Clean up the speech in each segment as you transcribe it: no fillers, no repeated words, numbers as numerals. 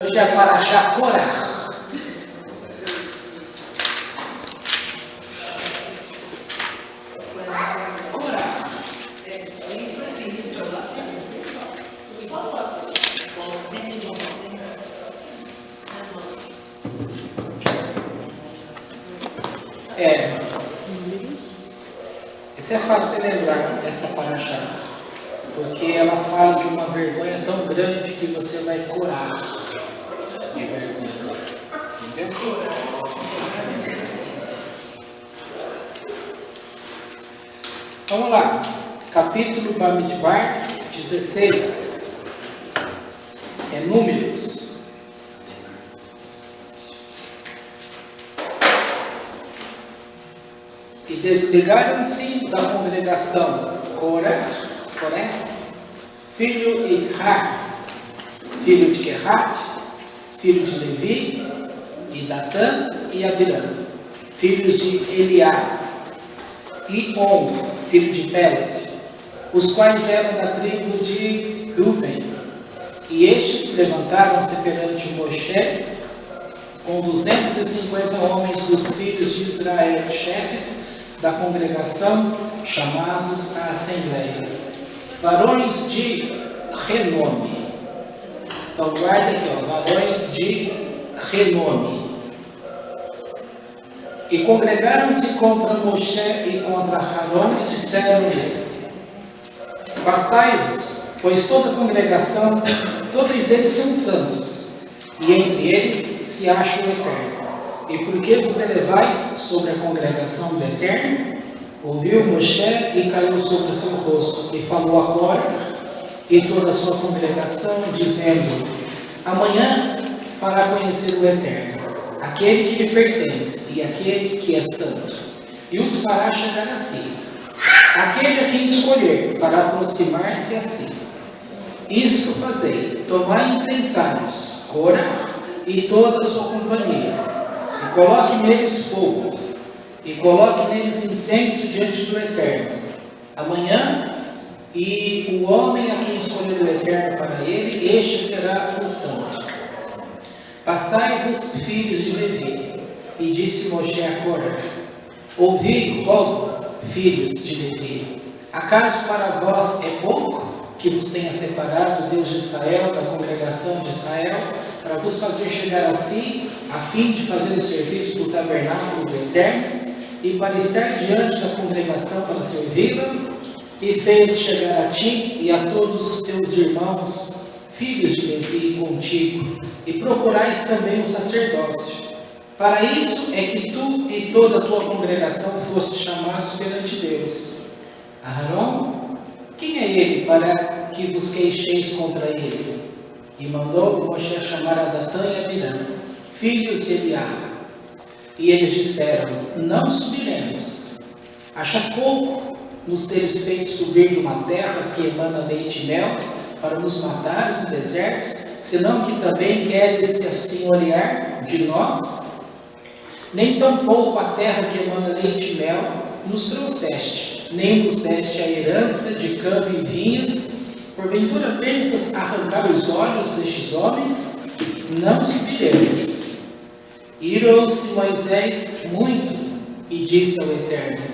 Hoje é para achar Corá. Isso é fácil você lembrar dessa paraxá, porque ela fala de uma vergonha tão grande que você vai curar de vergonha. Entendeu? Vamos lá, capítulo Bamidbar 16, é Números. E desligaram-se da congregação Coré, filho de Itzhak, filho de Kehat, filho de Levi, e Datã e Abiram, filhos de Eliá, e On, filho de Pelet, os quais eram da tribo de Ruben. E estes levantaram-se perante Moshe com 250 homens dos filhos de Israel, chefes da congregação, chamados à assembleia, varões de renome. Então guarda aqui, varões de renome. E congregaram-se contra Moshe e contra Arão e disseram-lhes: bastai-vos, pois toda a congregação, todos eles são santos, e entre eles se acha o Eterno. E por que vos elevais sobre a congregação do Eterno? Ouviu Moshe e caiu sobre o seu rosto, e falou a Cora e toda a sua congregação, dizendo: amanhã fará conhecer o Eterno, aquele que lhe pertence e aquele que é santo, e os fará chegar a si. Aquele a quem escolher fará aproximar-se a si. Isto fazei: tomai incensários, Cora e toda a sua companhia, e coloque neles fogo, e coloque neles incenso diante do Eterno. Amanhã, e o homem a quem escolher o Eterno para ele, este será o santo. Bastai-vos, filhos de Levi, e disse Moshe a Corá: ouvi, rogo, filhos de Levi, acaso para vós é pouco que vos tenha separado o Deus de Israel da congregação de Israel, para vos fazer chegar a si, a fim de fazer o serviço do tabernáculo do Eterno, e para estar diante da congregação para servi-la, e fez chegar a ti e a todos os teus irmãos, filhos de Levi, contigo, e procurais também o sacerdócio. Para isso é que tu e toda a tua congregação foste chamados perante Deus. Arão, quem é ele para que vos queixeis contra ele? E mandou Moshe chamar a Datã e Abiram, filhos de Eliá. E eles disseram: não subiremos. Achas pouco nos teres feito subir de uma terra que emana leite e mel, para nos matares no deserto, senão que também queres se assenhorear de nós? Nem tampouco a terra que emana leite e mel nos trouxeste, nem nos deste a herança de campo e vinhas. Porventura pensas arrancar os olhos destes homens? Não subiremos. Irou-se Moisés muito e disse ao Eterno: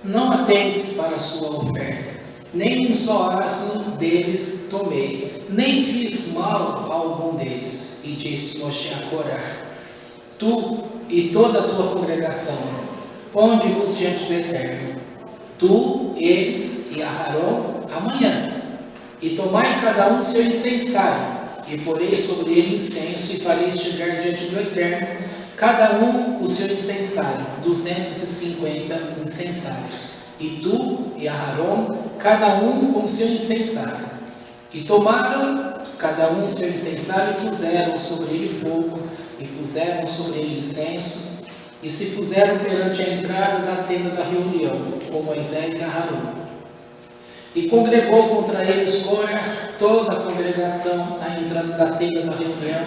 não atentes para a sua oferta, nem um só asno deles tomei, nem fiz mal a algum deles. E disse Moshe a Corá: tu e toda a tua congregação, ponde-vos diante do Eterno, tu, eles e Arão, amanhã, e tomai cada um seu incensário, e porei sobre ele incenso, e farei chegar diante do Eterno, cada um o seu incensário, 250 incensários, e tu e Arão, cada um com o seu incensário. E tomaram cada um o seu incensário, e puseram sobre ele fogo, e puseram sobre ele incenso, e se puseram perante a entrada da tenda da reunião, com Moisés e Arão. E congregou contra eles Corá, toda a congregação, à entrada da tenda da reunião,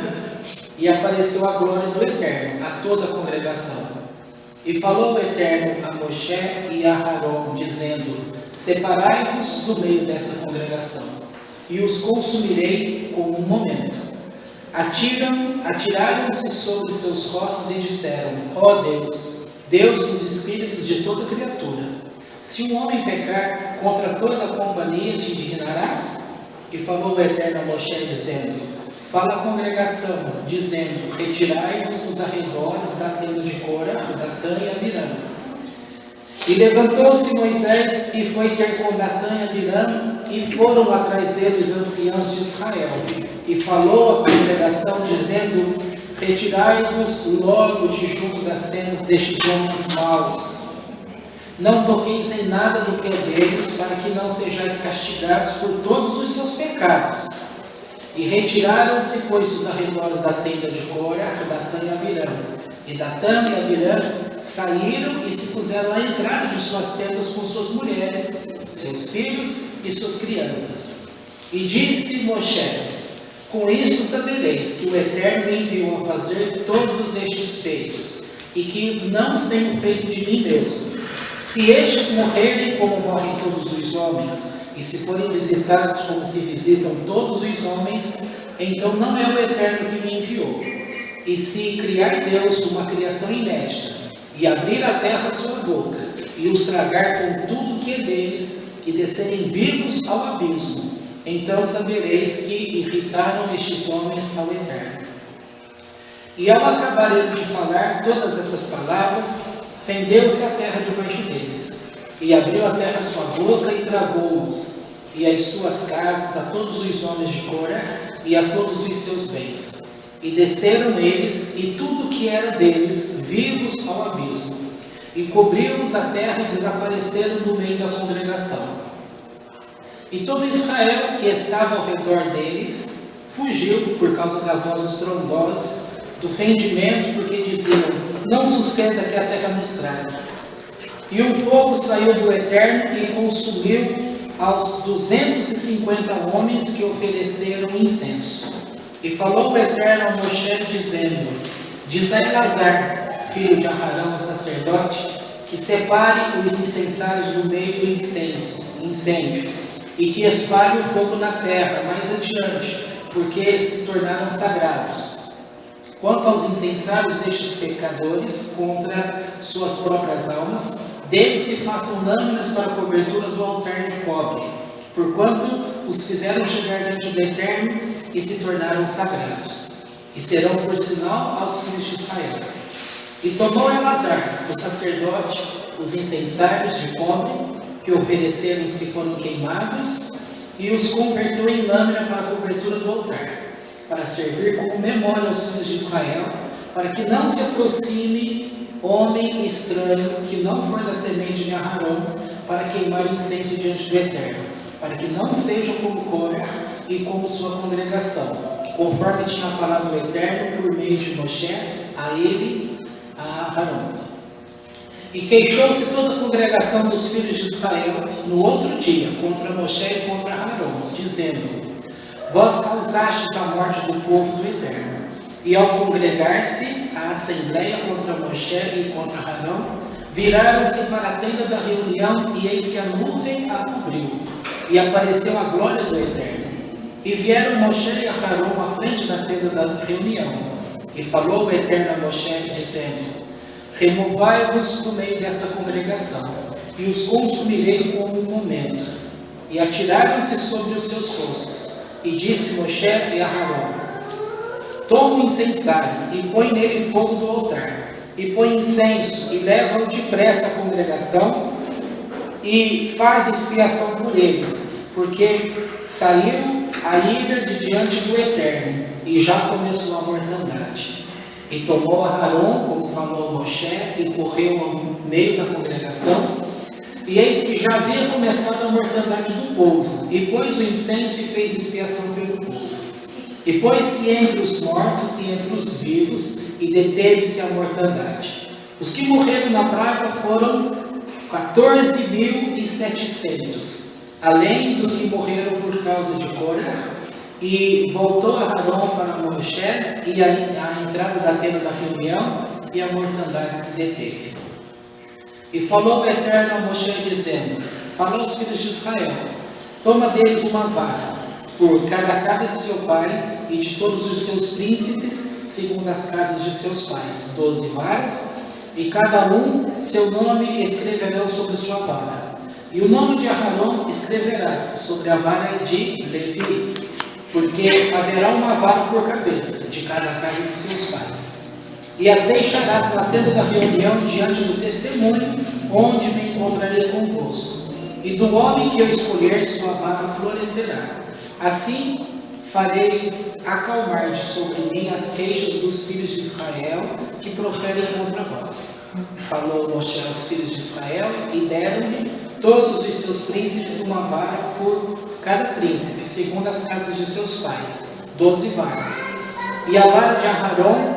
e apareceu a glória do Eterno a toda a congregação. E falou o Eterno a Moshe e a Arão, dizendo: separai-vos do meio dessa congregação, e os consumirei com um momento. atiraram-se sobre seus rostos e disseram: ó Deus, Deus dos espíritos de toda criatura, se um homem pecar contra toda a companhia, te indignarás? E falou o Eterno a Moshe, dizendo: fala à congregação, dizendo: retirai-vos dos arredores da tenda de Corá, Datã e Abirã. E levantou-se Moisés e foi ter com Datã e Abirã, e foram atrás dele os anciãos de Israel. E falou à congregação, dizendo: retirai-vos logo de junto das tendas destes homens maus. Não toqueis em nada do que é deles, para que não sejais castigados por todos os seus pecados. E retiraram-se, pois, os arredores da tenda de Corá, Datã e Abirã. E Datã e Abirã saíram e se puseram à entrada de suas tendas com suas mulheres, seus filhos e suas crianças. E disse Moshe: com isto sabereis que o Eterno me enviou a fazer todos estes feitos, e que não os tenho feito de mim mesmo. Se estes morrerem como morrem todos os homens, e se forem visitados como se visitam todos os homens, então não é o Eterno que me enviou. E se criar Deus uma criação inédita, e abrir a terra a sua boca, e os tragar com tudo que é deles, e descerem vivos ao abismo, então sabereis que irritaram estes homens ao Eterno. E ao acabar ele de falar todas essas palavras, fendeu-se a terra debaixo deles, e abriu a terra sua boca e tragou-os, e as suas casas, a todos os homens de Corá, e a todos os seus bens. E desceram eles, e tudo que era deles, vivos ao abismo. E cobriu-os a terra e desapareceram do meio da congregação. E todo Israel que estava ao redor deles, fugiu por causa da voz estrondosa, do fendimento, porque diziam: não suceda que a terra nos trague. E um fogo saiu do Eterno e consumiu aos 250 homens que ofereceram incenso. E falou o Eterno a Moshe, dizendo: diz a Elazar, filho de Arão, o sacerdote, que separe os incensários do meio do incêndio, e que espalhe o fogo na terra mais adiante, porque eles se tornaram sagrados. Quanto aos incensários destes pecadores contra suas próprias almas, deles se façam lâminas para a cobertura do altar de cobre, porquanto os fizeram chegar diante do Eterno e se tornaram sagrados, e serão por sinal aos filhos de Israel. E tomou Elazar, o sacerdote, os incensários de cobre, que ofereceram os que foram queimados, e os converteu em lâmina para a cobertura do altar, para servir como memória aos filhos de Israel, para que não se aproxime homem estranho que não for da semente de Arão, para queimar incenso diante do Eterno, para que não sejam como Corá e como sua congregação, conforme tinha falado o Eterno por meio de Moshe, a ele, a Arão. E queixou-se toda a congregação dos filhos de Israel no outro dia contra Moshe e contra Arão, dizendo: vós causastes a morte do povo do Eterno. E ao congregar-se a assembleia contra Moshe e contra Arão, viraram-se para a tenda da reunião, e eis que a nuvem a cobriu, e apareceu a glória do Eterno. E vieram Moshe e Arão à frente da tenda da reunião. E falou o Eterno a Moshe, dizendo: removai-vos do meio desta congregação, e os consumirei como um momento. E atiraram-se sobre os seus rostos. E disse Moshe e Arão: toma o incensário, e põe nele fogo do altar, e põe incenso, e leva-o depressa à congregação, e faz expiação por eles, porque saiu a ira de diante do Eterno, e já começou a mortandade. E tomou Arão, como falou Moshe, e correu ao meio da congregação, e eis que já havia começado a mortandade do povo, e pôs o incenso e fez expiação pelo povo. E pôs-se entre os mortos e entre os vivos, e deteve-se a mortandade. Os que morreram na praga foram 14.700, além dos que morreram por causa de Corá. E voltou Arão para Moshe e a entrada da tenda da reunião, e a mortandade se deteve. E falou o Eterno a Moshe, dizendo: fala aos filhos de Israel, toma deles uma vara, por cada casa de seu pai, e de todos os seus príncipes, segundo as casas de seus pais, 12 varas, e cada um seu nome escreverão sobre sua vara. E o nome de Arão escreverás sobre a vara de Levi, porque haverá uma vara por cabeça de cada casa de seus pais. E as deixarás na tenda da reunião diante do testemunho, onde me encontrarei convosco. E do homem que eu escolher, sua vara florescerá. Assim fareis acalmar de sobre mim as queixas dos filhos de Israel, que proferem contra vós. Falou Moshe aos filhos de Israel, e deram-lhe todos os seus príncipes uma vara por cada príncipe, segundo as casas de seus pais, 12 varas. E a vara de Arão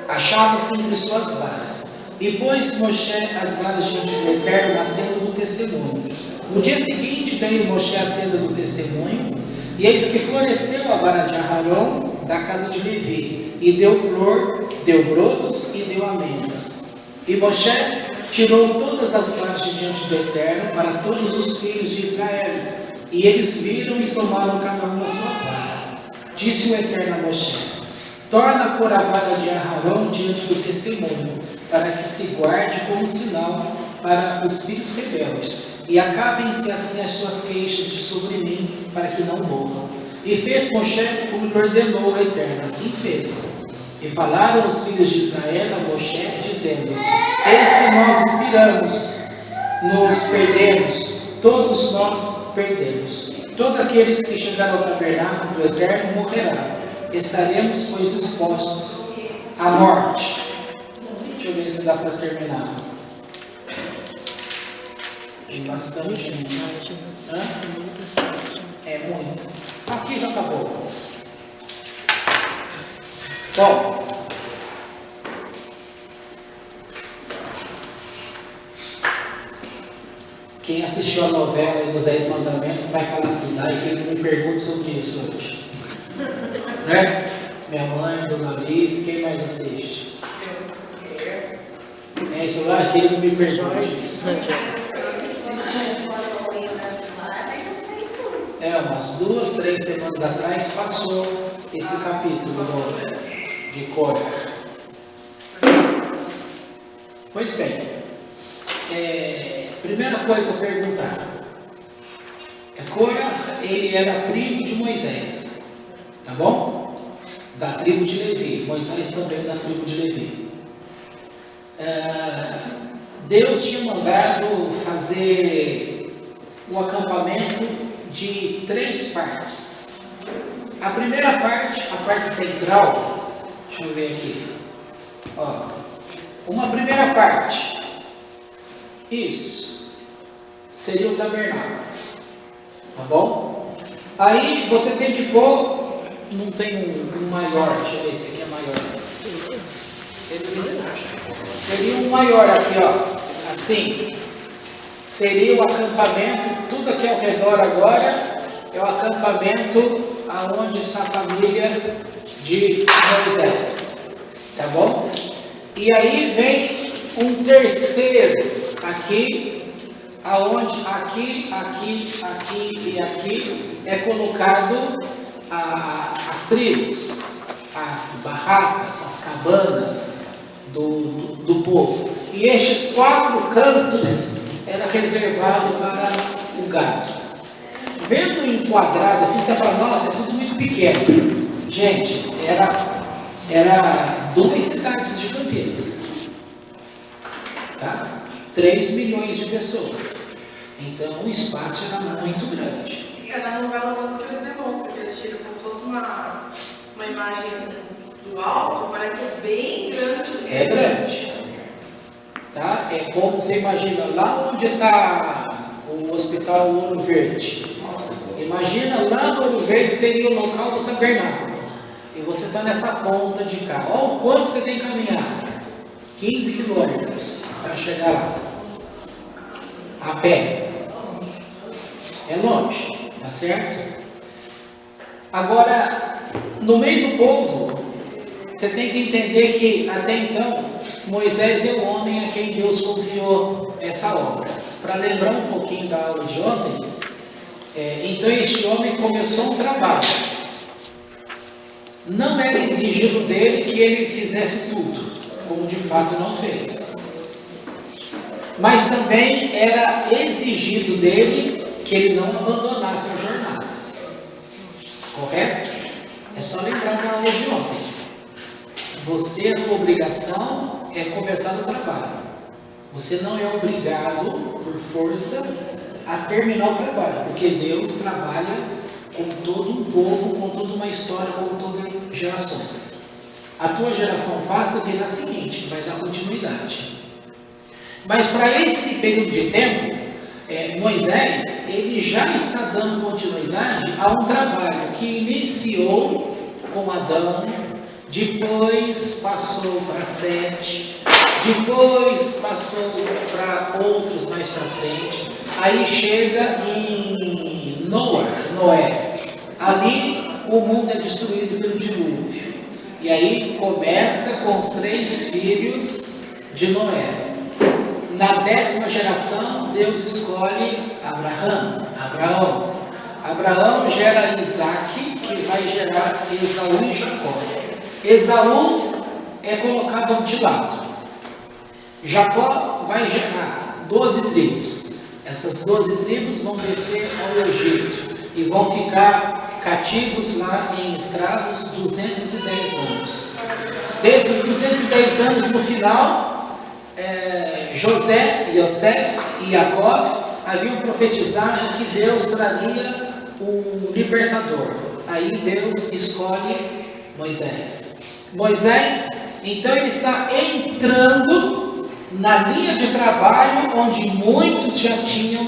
achava-se entre suas varas. E pôs Moshe as varas diante do Eterno na tenda do testemunho. No dia seguinte veio Moshe à tenda do testemunho, e eis que floresceu a vara de Arão da casa de Levi, e deu flor, deu brotos e deu amêndoas. E Moshe tirou todas as varas de diante do Eterno para todos os filhos de Israel, e eles viram e tomaram cada um a sua vara. Disse o Eterno a Moshe: torna a pôr a vara de Arão diante do testemunho, para que se guarde como sinal para os filhos rebeldes, e acabem-se assim as suas queixas de sobre mim, para que não morram. E fez Moshe como lhe ordenou o Eterno, assim fez. E falaram os filhos de Israel a Moshe, dizendo: eis que nós expiramos, nos perdemos, todos nós perdemos. Todo aquele que se chegar ao tabernáculo do Eterno morrerá. Estaremos, pois, expostos à morte. Deixa eu ver se dá para terminar. Tem bastante gente. É muito. Aqui já acabou. Bom, quem assistiu a novela dos 10 Mandamentos vai falar assim: ah, quem me pergunta sobre isso hoje? Né? Minha mãe, Dona Liz, quem mais assiste? É isso lá, quem não me pergunta isso. Umas 2, 3 semanas atrás passou esse capítulo de Cora. Pois bem, primeira coisa a perguntar. Cora, ele era primo de Moisés, tá bom? Da tribo de Levi. Moisés também da tribo de Levi. Deus tinha mandado fazer o acampamento de 3 partes. A primeira parte, a parte central, deixa eu ver aqui. Ó, uma primeira parte, isso, seria o tabernáculo, tá bom? Aí você tem que pôr, não tem um maior, deixa eu ver se aqui é maior. Seria um maior aqui, ó, assim. Seria o acampamento, tudo aqui ao redor agora é o acampamento aonde está a família de Moisés, tá bom? E aí vem um terceiro aqui, aonde aqui e aqui é colocado as tribos, as barracas, as cabanas do povo. E estes 4 cantos era reservado para o gado. Vendo enquadrado assim, você fala: nossa, é tudo muito pequeno. Gente, era 2 cidades de Campinas, tá? 3 milhões de pessoas. Então o espaço era muito grande. E na novela tanto que eles demonstram, que eles tiram como se fosse uma imagem assim, do alto, parece bem grande. É grande. Tá? É como você imagina, lá onde está o Hospital Ouro Verde. Imagina, lá no Ouro Verde seria o local do tabernáculo. E você está nessa ponta de cá. Olha o quanto você tem que caminhar. 15 quilômetros para chegar lá. A pé. É longe, tá certo? Agora, no meio do povo, você tem que entender que, até então, Moisés é o homem a quem Deus confiou essa obra. Para lembrar um pouquinho da aula de ontem, então este homem começou um trabalho. não era exigido dele que ele fizesse tudo, como de fato não fez. Mas também era exigido dele que ele não abandonasse a jornada. Correto? É só lembrar da aula de ontem. Você, a tua obrigação é começar o trabalho. Você não é obrigado, por força, a terminar o trabalho, porque Deus trabalha com todo um povo, com toda uma história, com todas as gerações. A tua geração passa e virá a seguinte, vai dar continuidade. Mas para esse período de tempo, Moisés, ele já está dando continuidade a um trabalho que iniciou com Adão, depois passou para Sete, depois passou para outros mais para frente, aí chega em Noé. Ali o mundo é destruído pelo dilúvio. E aí começa com os 3 filhos de Noé. Na 10ª geração, Deus escolhe Abraão. Abraão gera Isaac, que vai gerar Esaú e Jacó. Esaú é colocado de lado. Jacó vai gerar 12 tribos. Essas 12 tribos vão descer ao Egito e vão ficar cativos lá em escravos 210 anos. Desses 210 anos, no final, José, Yosef e Jacó haviam profetizado que Deus traria o libertador. Aí Deus escolhe Moisés. Moisés, então, ele está entrando na linha de trabalho onde muitos já tinham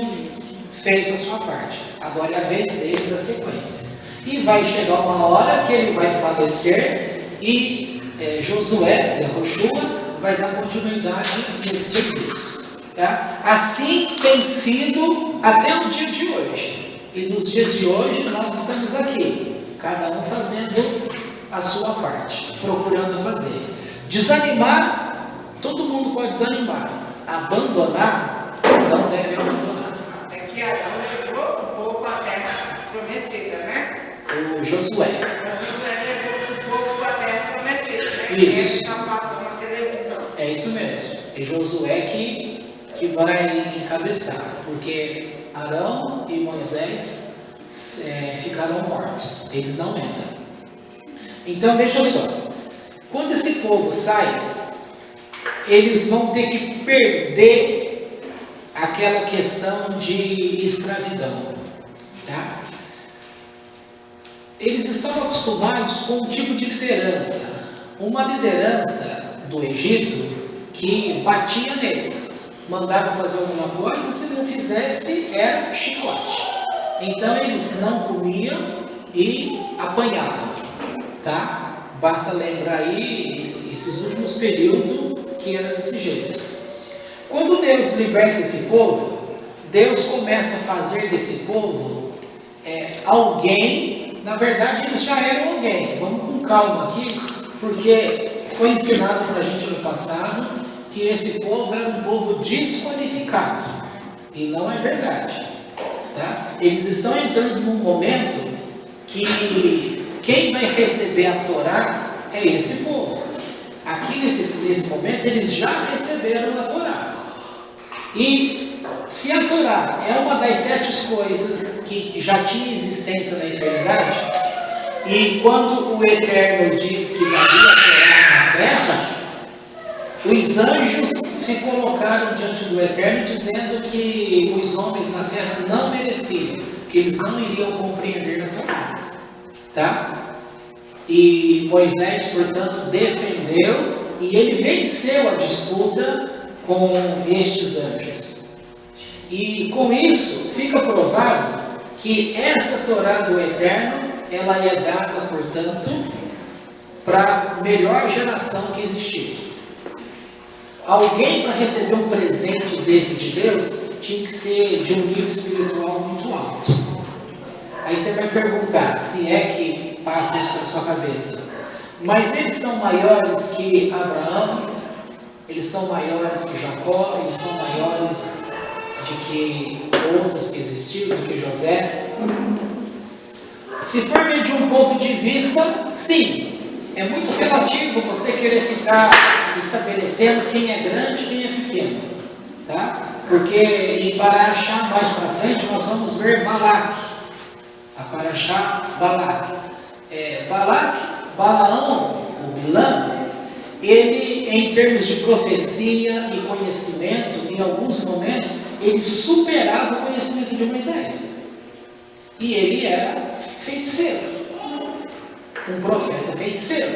feito a sua parte. Agora é a vez dele da sequência. E vai chegar uma hora que ele vai falecer e Josué, Yahushua, vai dar continuidade nesse serviço. Tá? Assim tem sido até o dia de hoje. E nos dias de hoje nós estamos aqui, cada um fazendo a sua parte, procurando fazer. Desanimar, todo mundo pode desanimar. Abandonar, não deve abandonar. Até que Arão levou o povo à terra prometida, né? O Josué. Josué levou o povo à terra prometida, né? Isso. Ele está passando na televisão. É isso mesmo. É Josué que vai encabeçar, porque Arão e Moisés ficaram mortos. Eles não entram. Então veja só. Quando esse povo sai, eles vão ter que perder aquela questão de escravidão. Tá? Eles estavam acostumados com um tipo de liderança. Uma liderança do Egito que batia neles. Mandava fazer alguma coisa, se não fizesse, era chicote. Então eles não comiam e apanhavam. Tá? Basta lembrar aí esses últimos períodos que era desse jeito. Quando Deus liberta esse povo, Deus começa a fazer desse povo alguém. Na verdade, eles já eram alguém. Vamos com calma aqui, porque foi ensinado para a gente no passado que esse povo era um povo desqualificado. E não é verdade. Tá? Eles estão entrando num momento que quem vai receber a Torá é esse povo. Aqui nesse momento eles já receberam a Torá. E se a Torá é uma das 7 coisas que já tinha existência na eternidade, e quando o Eterno disse que daria a Torá na terra, os anjos se colocaram diante do Eterno dizendo que os homens na terra não mereciam, que eles não iriam compreender a Torá. Tá? E Moisés, portanto, defendeu e ele venceu a disputa com estes anjos. E com isso fica provado que essa Torá do Eterno, ela é dada, portanto, para a melhor geração que existiu. Alguém para receber um presente desse de Deus tinha que ser de um nível espiritual muito alto. Aí você vai perguntar, se é que passa isso pela sua cabeça. Mas eles são maiores que Abraão, eles são maiores que Jacó, eles são maiores de que outros que existiram, do que José. Se for ver de um ponto de vista, sim. É muito relativo você querer ficar estabelecendo quem é grande e quem é pequeno. Tá? Porque em Paraxá, mais para frente, nós vamos ver Balaque. A Paraxá Balaque. Balaão, o Bilã, ele, em termos de profecia e conhecimento, em alguns momentos, ele superava o conhecimento de Moisés. E ele era feiticeiro. Um profeta feiticeiro.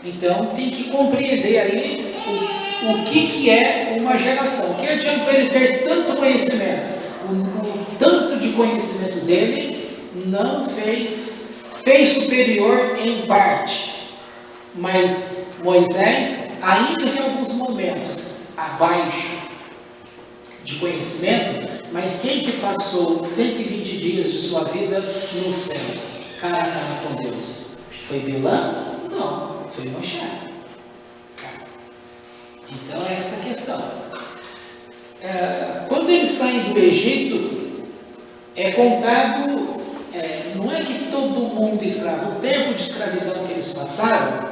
Então tem que compreender aí o que é uma geração. Que adianta ele ter tanto conhecimento? O tanto de conhecimento dele não fez superior em parte. Mas Moisés, ainda que em alguns momentos abaixo de conhecimento, mas quem que passou 120 dias de sua vida no céu, cara a cara com Deus? Foi Bilã? Não, foi Moshe. Então é essa a questão. Quando eles saem do Egito, é contado, não é que todo mundo escravo, o tempo de escravidão que eles passaram,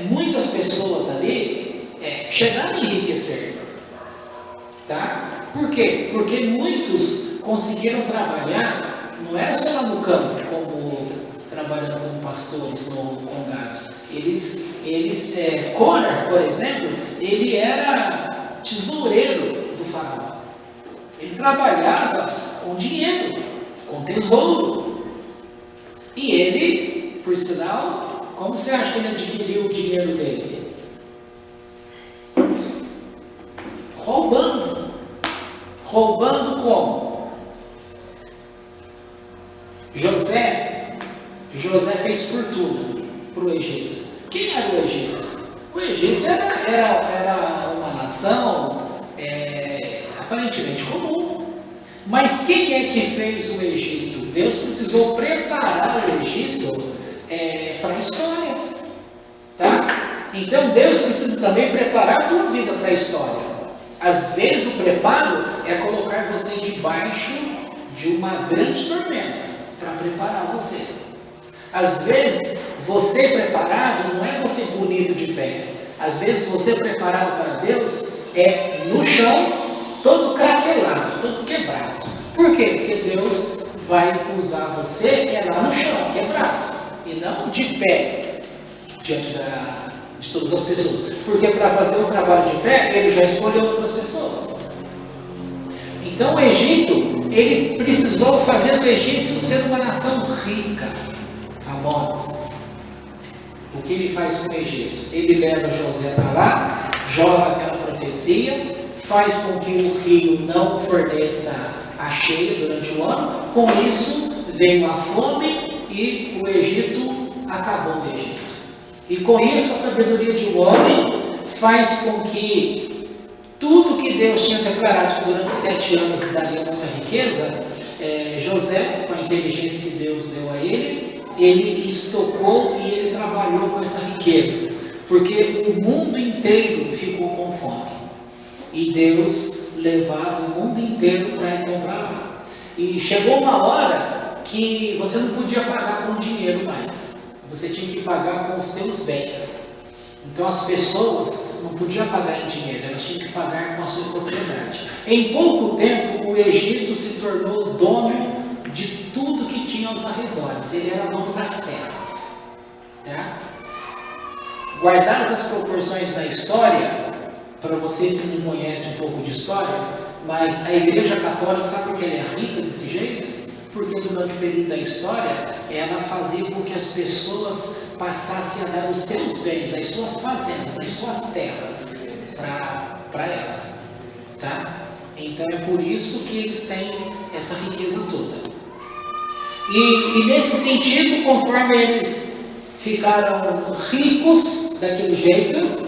muitas pessoas ali chegaram a enriquecer. Tá? Por quê? Porque muitos conseguiram trabalhar, não era só lá no campo, como trabalhando como pastores no condado. Cora, por exemplo, ele era tesoureiro do faraó. Ele trabalhava com dinheiro, com tesouro. E ele, por sinal, como você acha que ele adquiriu o dinheiro dele? Roubando. Roubando como? José fez fortuna para o Egito. Quem era o Egito? O Egito era uma nação aparentemente comum. Mas quem é que fez o Egito? Deus precisou preparar o Egito para a história. Tá? Então Deus precisa também preparar a tua vida para a história. Às vezes o preparo é colocar você debaixo de uma grande tormenta para preparar você. Às vezes, você preparado não é você bonito de pé. Às vezes, você preparado para Deus é no chão, todo craquelado, todo quebrado. Por quê? Porque Deus vai usar você lá no chão, quebrado, e não de pé, diante de todas as pessoas. Porque para fazer o trabalho de pé, Ele já escolheu outras pessoas. Então, o Egito, ele precisou fazer do Egito ser uma nação rica. Amós. O que ele faz com o Egito? Ele leva José para lá, joga aquela profecia, faz com que o rio não forneça a cheia durante o ano. Com isso, veio a fome e o Egito acabou o Egito. E com isso, a sabedoria de um homem faz com que tudo que Deus tinha declarado que durante 7 anos daria muita riqueza, José, com a inteligência que Deus deu a ele estocou e ele trabalhou com essa riqueza, porque o mundo inteiro ficou com fome e Deus levava o mundo inteiro para encontrar lá. E chegou uma hora que você não podia pagar com dinheiro mais, você tinha que pagar com os teus bens. Então as pessoas não podiam pagar em dinheiro, elas tinham que pagar com a sua propriedade. Em pouco tempo o Egito se tornou dono de tudo que tinha aos arredores. Ele era dono das terras. Tá? Guardadas as proporções da história, para vocês que não conhecem um pouco de história, mas a Igreja Católica, sabe por que ela é rica desse jeito? Porque durante o período da história, ela fazia com que as pessoas passassem a dar os seus bens, as suas fazendas, as suas terras para ela. Tá? Então é por isso que eles têm essa riqueza toda. E nesse sentido, conforme eles ficaram ricos daquele jeito,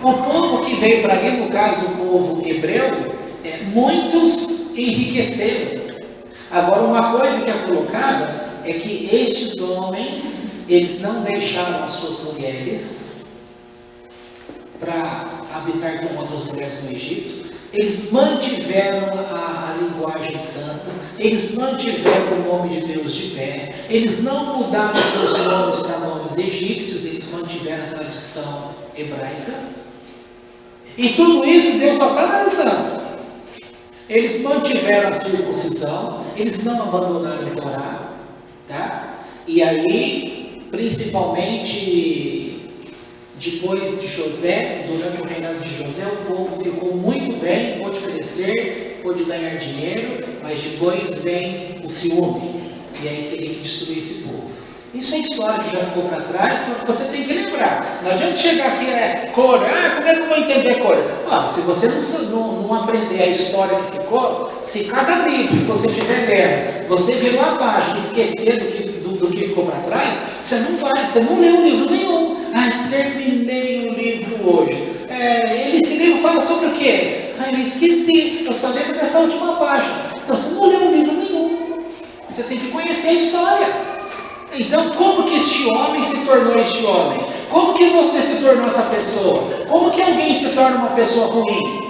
o povo que veio para ali, no caso o povo hebreu, muitos enriqueceram. Agora, uma coisa que é colocada é que estes homens, eles não deixaram as suas mulheres para habitar com outras mulheres no Egito, Eles mantiveram a linguagem santa, eles mantiveram o nome de Deus de pé, eles não mudaram seus nomes para nomes egípcios, eles mantiveram a tradição hebraica. E tudo isso Deus só está analisando. Eles mantiveram a circuncisão, eles não abandonaram o Torá, tá? E aí, principalmente depois de José, durante o reinado de José, o povo ficou muito bem, pôde crescer, pôde ganhar dinheiro, mas depois vem o ciúme, e aí teria que destruir esse povo. Isso é história que já ficou para trás, só que você tem que lembrar. Não adianta chegar aqui Corã, como é que eu vou entender Corã? Se você não aprender a história que ficou, se cada livro que você estiver lendo, você virou a página e esquecer do que ficou para trás, você não leu livro nenhum. Terminei o livro hoje. Esse livro fala sobre o quê? Eu esqueci, eu só lembro dessa última página. Então você não leu livro nenhum. Você tem que conhecer a história. Então, como que este homem se tornou este homem? Como que você se tornou essa pessoa? Como que alguém se torna uma pessoa ruim?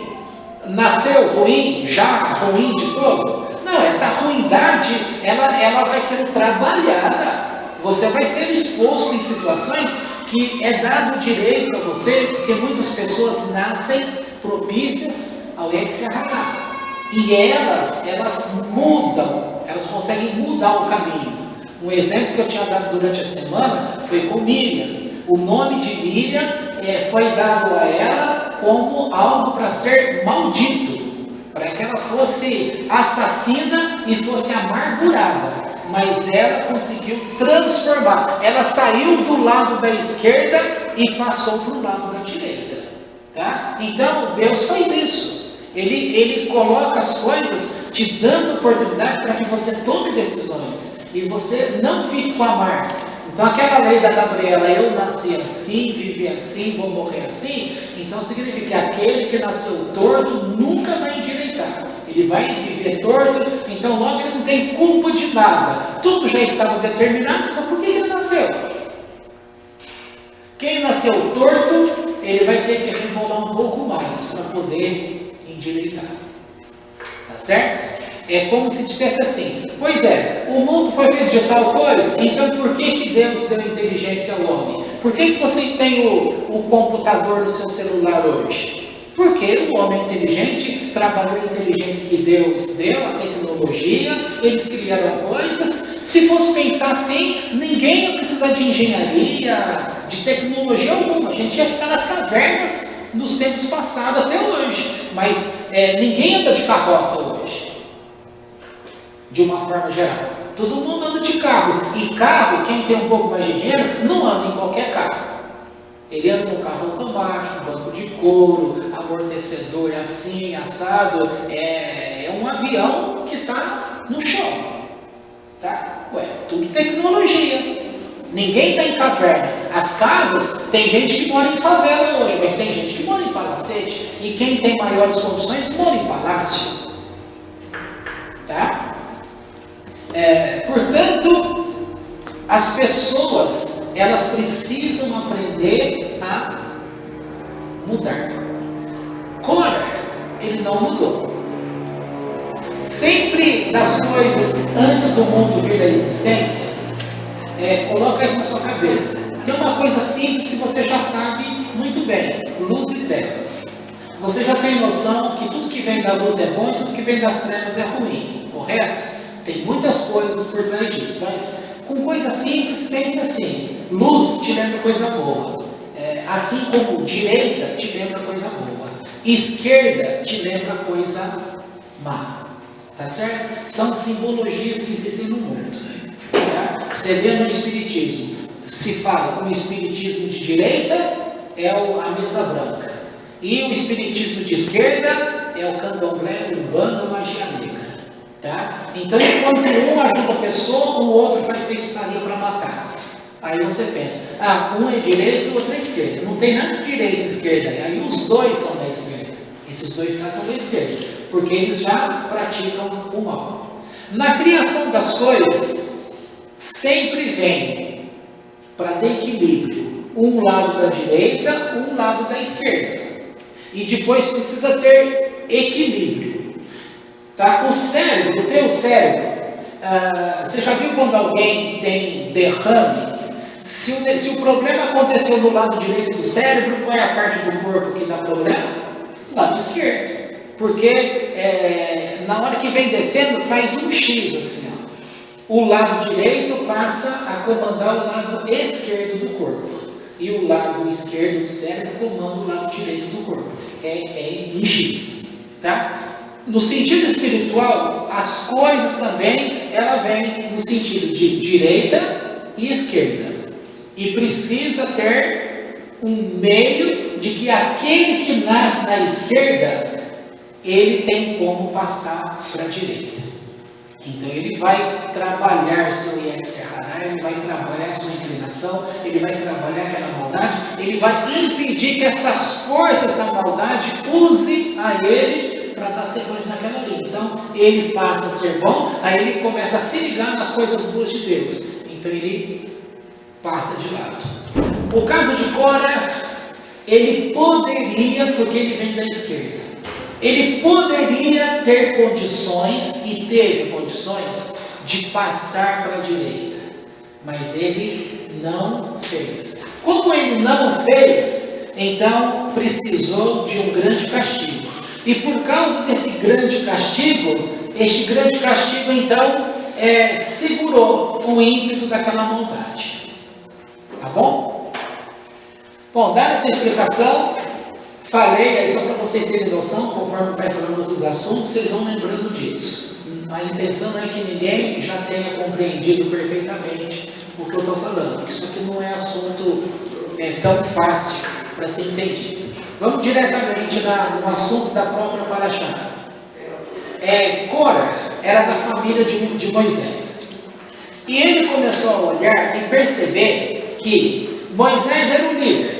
Nasceu ruim? Já ruim de todo? Não, essa ruindade, ela vai sendo trabalhada. Você vai ser exposto em situações que é dado o direito a você, porque muitas pessoas nascem propícias ao Yetzirah. E elas mudam, elas conseguem mudar o caminho. Um exemplo que eu tinha dado durante a semana foi com Miriam. O nome de Miriam foi dado a ela como algo para ser maldito, para que ela fosse assassina e fosse amargurada. Mas ela conseguiu transformar. Ela saiu do lado da esquerda e passou para o lado da direita. Tá? Então, Deus faz isso. Ele coloca as coisas te dando oportunidade para que você tome decisões. E você não fique com a marca. Então, aquela lei da Gabriela, eu nasci assim, vivi assim, vou morrer assim. Então, significa que aquele que nasceu torto nunca vai endireitar. Ele vai viver torto, então logo ele não tem culpa de nada. Tudo já estava determinado, então por que ele nasceu? Quem nasceu torto, ele vai ter que rebolar um pouco mais para poder endireitar. Tá certo? É como se dissesse assim: pois é, o mundo foi feito de tal coisa, então por que Deus deu inteligência ao homem? Por que vocês têm o computador no seu celular hoje? Porque o homem inteligente trabalhou a inteligência que Deus deu, a tecnologia, eles criaram coisas. Se fosse pensar assim, ninguém ia precisar de engenharia, de tecnologia alguma. A gente ia ficar nas cavernas nos tempos passados até hoje. Mas ninguém anda de carroça hoje, de uma forma geral. Todo mundo anda de carro. E carro, quem tem um pouco mais de dinheiro, não anda em qualquer carro. Ele anda no carro automático, banco de couro, amortecedor assim, assado. É um avião que está no chão. Tá? Tudo tecnologia. Ninguém está em caverna. As casas, tem gente que mora em favela hoje, mas tem gente que mora em palacete. E quem tem maiores condições mora em palácio. Tá? Portanto, as pessoas, elas precisam aprender a mudar. Cora, ele não mudou. Sempre das coisas antes do mundo vir à existência, coloca isso na sua cabeça. Tem uma coisa simples que você já sabe muito bem: luz e trevas. Você já tem noção que tudo que vem da luz é bom e tudo que vem das trevas é ruim, correto? Tem muitas coisas por trás disso, mas com coisa simples, pense assim: luz te lembra coisa boa, assim como direita te lembra coisa boa, esquerda te lembra coisa má, tá certo? São simbologias que existem no mundo. Tá? Você vê no Espiritismo, se fala o Espiritismo de direita é a mesa branca, e o Espiritismo de esquerda é o candomblé, umbanda, magia negra. Tá? Então, enquanto um ajuda a pessoa, o outro faz feitiçaria para matar. Aí você pensa: um é direito, o outro é esquerda. Não tem nada de direita e esquerda. Aí os dois são da esquerda. Esses dois são da esquerda, porque eles já praticam o mal. Na criação das coisas, sempre vem para ter equilíbrio um lado da direita, um lado da esquerda. E depois precisa ter equilíbrio. Tá? O teu cérebro, você já viu quando alguém tem derrame? Se o problema aconteceu no lado direito do cérebro, qual é a parte do corpo que dá problema? Lado esquerdo. Porque na hora que vem descendo, faz um X assim. Ó. O lado direito passa a comandar o lado esquerdo do corpo. E o lado esquerdo do cérebro comanda o lado direito do corpo. É em X. Tá? No sentido espiritual, as coisas também, ela vem no sentido de direita e esquerda. E precisa ter um meio de que aquele que nasce na esquerda, ele tem como passar para a direita. Então ele vai trabalhar seu Yetzirah, ele vai trabalhar sua inclinação, ele vai trabalhar aquela maldade, ele vai impedir que essas forças da maldade use a ele para dar sequência naquela linha. Então ele passa a ser bom, aí ele começa a se ligar nas coisas boas de Deus. Então ele passa de lado. O caso de Cora, ele poderia, porque ele vem da esquerda, ele poderia ter condições, e teve condições, de passar para a direita, mas ele não fez. Como ele não fez, então precisou de um grande castigo. E por causa desse grande castigo, este grande castigo então segurou o ímpeto daquela maldade. Tá bom? Bom, dada essa explicação, falei aí só para vocês terem noção, conforme vai falando outros assuntos, vocês vão lembrando disso. A intenção não é que ninguém já tenha compreendido perfeitamente o que eu estou falando, porque isso aqui não é assunto tão fácil para ser entendido. Vamos diretamente no assunto da própria Parashá. Cora era da família de Moisés. E ele começou a olhar e perceber que Moisés era o líder.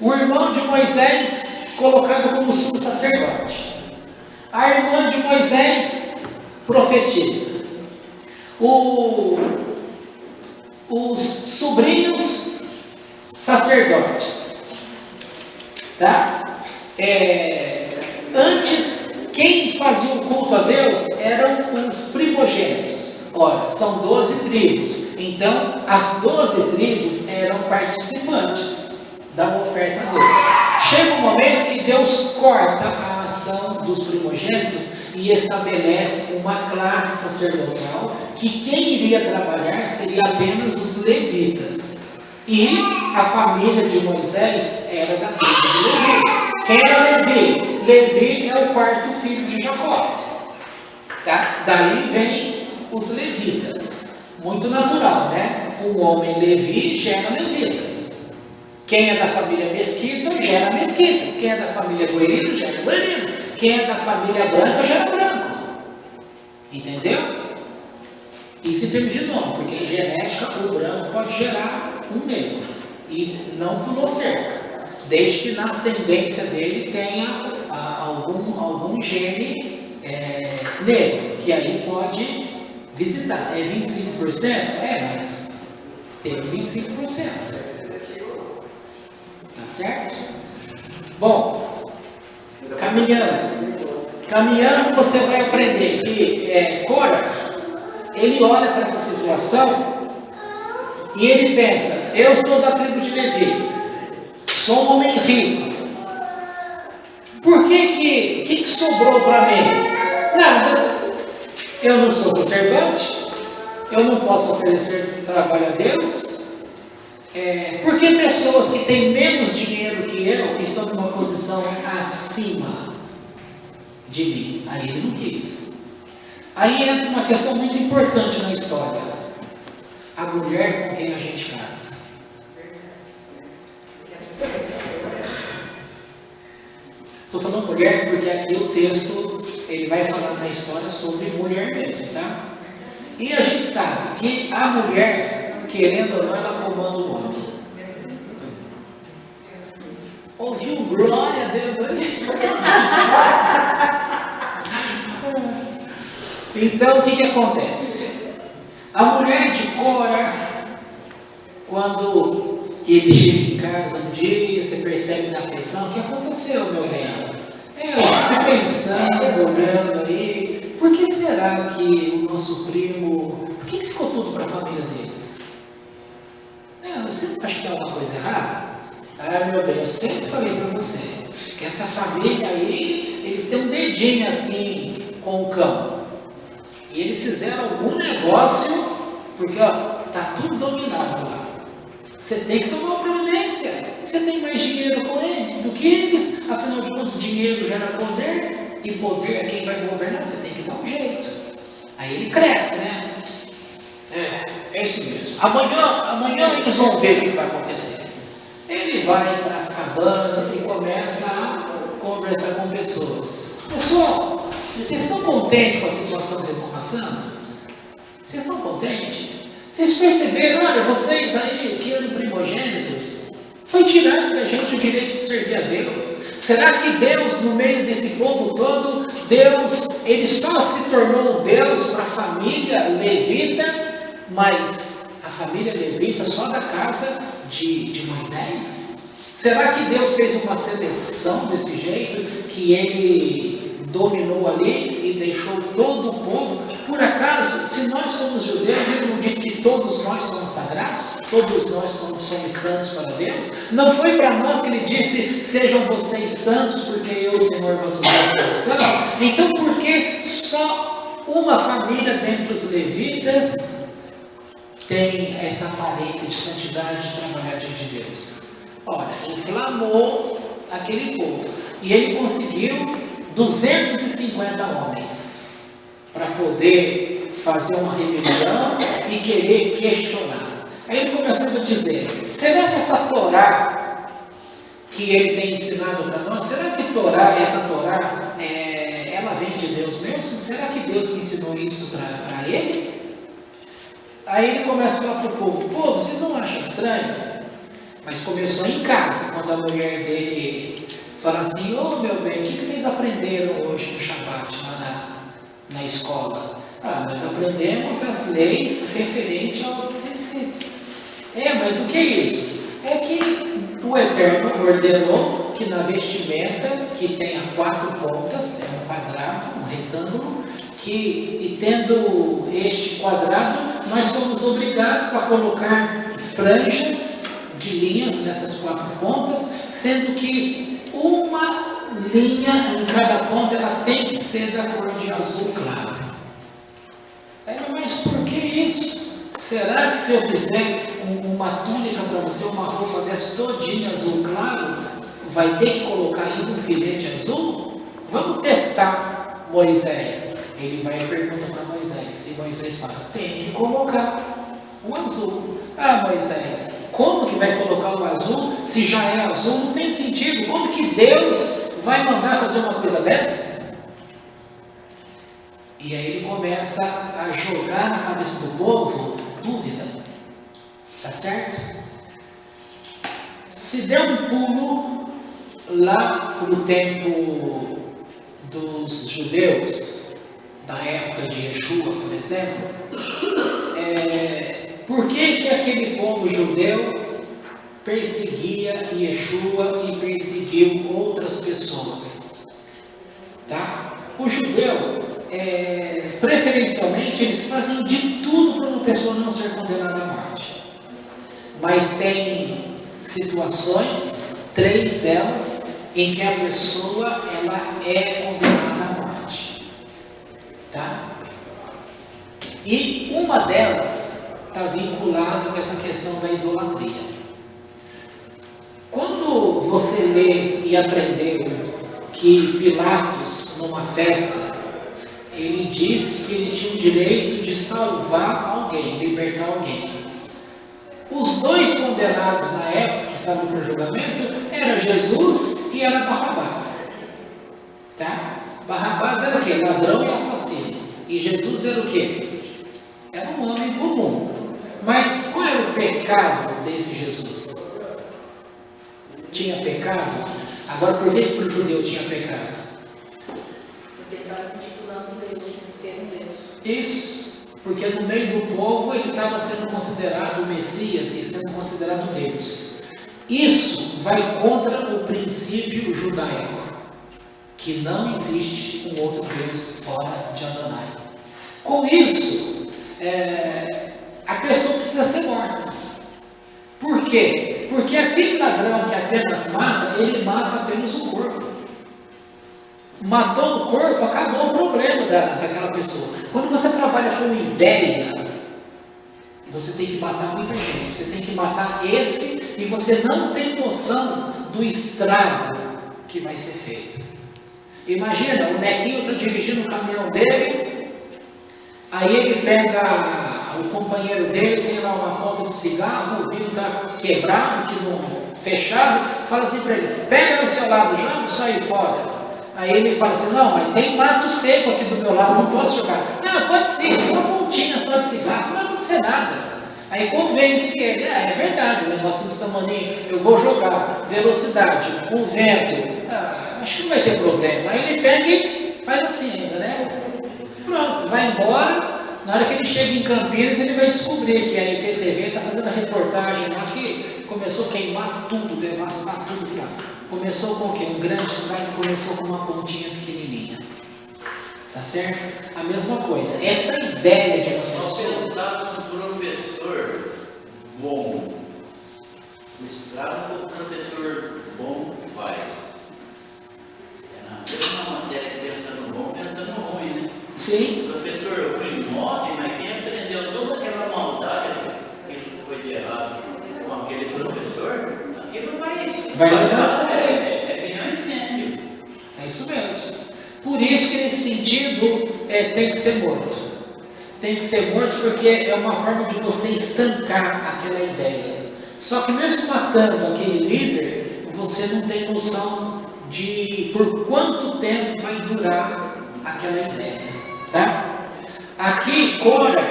O irmão de Moisés colocado como sumo sacerdote. A irmã de Moisés profetiza. Os sobrinhos sacerdotes. Tá? Antes, quem fazia o culto a Deus eram os primogênitos. Ora, são 12 tribos. Então, as 12 tribos eram participantes da oferta a Deus. Chega um momento que Deus corta a ação dos primogênitos e estabelece uma classe sacerdotal que quem iria trabalhar seria apenas os levitas. E a família de Moisés era da tribo de Levi. Quem era Levi? Levi é o quarto filho de Jacó. Tá? Daí vem os levitas. Muito natural, né? Um homem Levi gera levitas. Quem é da família mesquita gera mesquitas. Quem é da família goerino gera goerinos. Quem é da família branca gera branco. Entendeu? Isso em termos de nome, porque em genética o branco pode gerar um negro e não pulou cerca, desde que na ascendência dele tenha algum gene negro, que aí pode visitar. É 25%? Mas teve 25%. Tá certo? Bom, caminhando você vai aprender que Cora, ele olha para essa situação e ele pensa: eu sou da tribo de Levi, sou um homem rico, por que sobrou para mim? Nada. Eu não sou sacerdote, eu não posso oferecer trabalho a Deus. Por que pessoas que têm menos dinheiro que eu estão numa posição acima de mim? Aí ele não quis. Aí entra uma questão muito importante na história: a mulher com quem a gente casa. Estou falando mulher porque aqui o texto ele vai falar na história sobre mulher mesmo, tá? E a gente sabe que a mulher, querendo ou não, ela comanda o homem. Ouviu glória a Deus ali? Então o que acontece? A mulher de Cora, quando ele chega em casa um dia, você percebe na afeição: o que aconteceu, meu bem? fico pensando, olhando aí, por que será que o nosso primo, por que ficou tudo para a família deles? Você não acha que tem alguma coisa errada? Meu bem, eu sempre falei para você, que essa família aí, eles têm um dedinho assim com o cão. E eles fizeram algum negócio, porque está tudo dominado lá. Você tem que tomar uma providência. Você tem mais dinheiro com ele do que eles. Afinal de contas, dinheiro gera poder. E poder é quem vai governar. Você tem que dar um jeito. Aí ele cresce, né? É isso mesmo. Amanhã eles vão ver o que vai acontecer. Ele vai para as cabanas e começa a conversar com pessoas. Pessoal, vocês estão contentes com a situação que eles estão passando? Vocês estão contentes? Vocês perceberam, olha, vocês aí que eram primogênitos, foi tirado da gente o direito de servir a Deus. Será que Deus, no meio desse povo todo, Deus, ele só se tornou Deus para a família levita, mas a família levita só da casa de Moisés? Será que Deus fez uma seleção desse jeito, que ele dominou ali e deixou todo o povo? Por acaso, se nós somos judeus, ele não disse que todos nós somos sagrados? Todos nós somos santos para Deus? Não foi para nós que ele disse, sejam vocês santos, porque eu, Senhor, vosso Deus, sou santo? Então, por que só uma família dentre os levitas tem essa aparência de santidade de trabalhar diante de Deus? Olha, inflamou aquele povo. E ele conseguiu 250 homens para poder fazer uma rebelião e querer questionar. Aí ele começou a dizer, será que essa Torá que ele tem ensinado para nós, será que essa Torá, ela vem de Deus mesmo? Será que Deus ensinou isso para ele? Aí ele começa a falar para o povo, vocês não acham estranho? Mas começou em casa, quando a mulher dele fala assim, meu bem, o que vocês aprenderam hoje no Shabat, lá na escola? Nós aprendemos as leis referentes ao tzitzit. Mas o que é isso? É que o Eterno ordenou que na vestimenta, que tenha 4 pontas, um quadrado, um retângulo, e tendo este quadrado, nós somos obrigados a colocar franjas de linhas nessas 4 pontas, sendo que uma linha em cada ponta, ela tem que ser da cor de azul claro. Mas por que isso? Será que se eu fizer uma túnica para você, uma roupa dessa todinha azul claro, vai ter que colocar ainda um filete azul? Vamos testar, Moisés. Ele vai e pergunta para Moisés, e Moisés fala, tem que colocar o azul. Moisés, como que vai colocar o azul, se já é azul? Não tem sentido. Como que Deus vai mandar fazer uma coisa dessa? E aí ele começa a jogar na cabeça do povo dúvida. Tá certo? Se der um pulo lá para o tempo dos judeus, da época de Yeshua, por exemplo, por que aquele povo judeu perseguia Yeshua e perseguiu outras pessoas? Tá? O judeu, preferencialmente, eles fazem de tudo para uma pessoa não ser condenada à morte. Mas tem situações, 3 delas, em que a pessoa ela é condenada à morte. Tá? E uma delas está vinculada com essa questão da idolatria. Quando você lê e aprendeu que Pilatos, numa festa, ele disse que ele tinha o direito de salvar alguém, libertar alguém. Os 2 condenados na época que estavam por julgamento era Jesus e era Barrabás. Tá? Barrabás era o quê? Ladrão e assassino. E Jesus era o quê? Era um homem comum. Mas qual era o pecado desse Jesus? Tinha pecado? Agora, por que o judeu tinha pecado? Porque ele estava se titulando Deus, de ser um Deus. Isso. Porque no meio do povo ele estava sendo considerado o Messias e sendo considerado Deus. Isso vai contra o princípio judaico, que não existe um outro Deus fora de Adonai. Com isso, a pessoa precisa ser morta. Por quê? Porque aquele ladrão que apenas mata, ele mata apenas o corpo. Matou o corpo, acabou o problema daquela pessoa. Quando você trabalha com ideia, você tem que matar muita gente. Você tem que matar esse e você não tem noção do estrago que vai ser feito. Imagina, o Nequinho está dirigindo o caminhão dele, aí ele pega o companheiro dele, tem lá uma ponta de cigarro, o vidro está quebrado, que não, fechado, fala assim para ele, pega no seu lado, joga isso aí fora. Aí ele fala assim, não, mas tem mato seco aqui do meu lado, não posso jogar. Não, pode sim, só uma pontinha só de cigarro, não vai acontecer nada. Aí convence ele, é verdade, o negócio desse tamanho, eu vou jogar, velocidade, o vento, acho que não vai ter problema. Aí ele pega e faz assim ainda, né? Pronto, vai embora. Na hora que ele chega em Campinas, ele vai descobrir que a IPTV está fazendo a reportagem lá que começou a queimar tudo, devastar tudo lá. Começou com o quê? Um grande estrago começou com uma pontinha pequenininha. Tá certo? A mesma coisa. Essa ideia de uma pessoa... pensar num professor bom. O estrago que o professor bom faz. Na mesma matéria que pensa no bom, pensa no ruim, né? Sim. O professor ruim morre, mas quem aprendeu toda aquela maldade que foi de errado com aquele professor, aquilo vai levar. É que nem um incêndio. É isso mesmo. Por isso que nesse sentido tem que ser morto. Tem que ser morto porque é uma forma de você estancar aquela ideia. Só que mesmo matando aquele líder, você não tem noção de por quanto tempo vai durar aquela ideia. Tá? Aqui, Cora,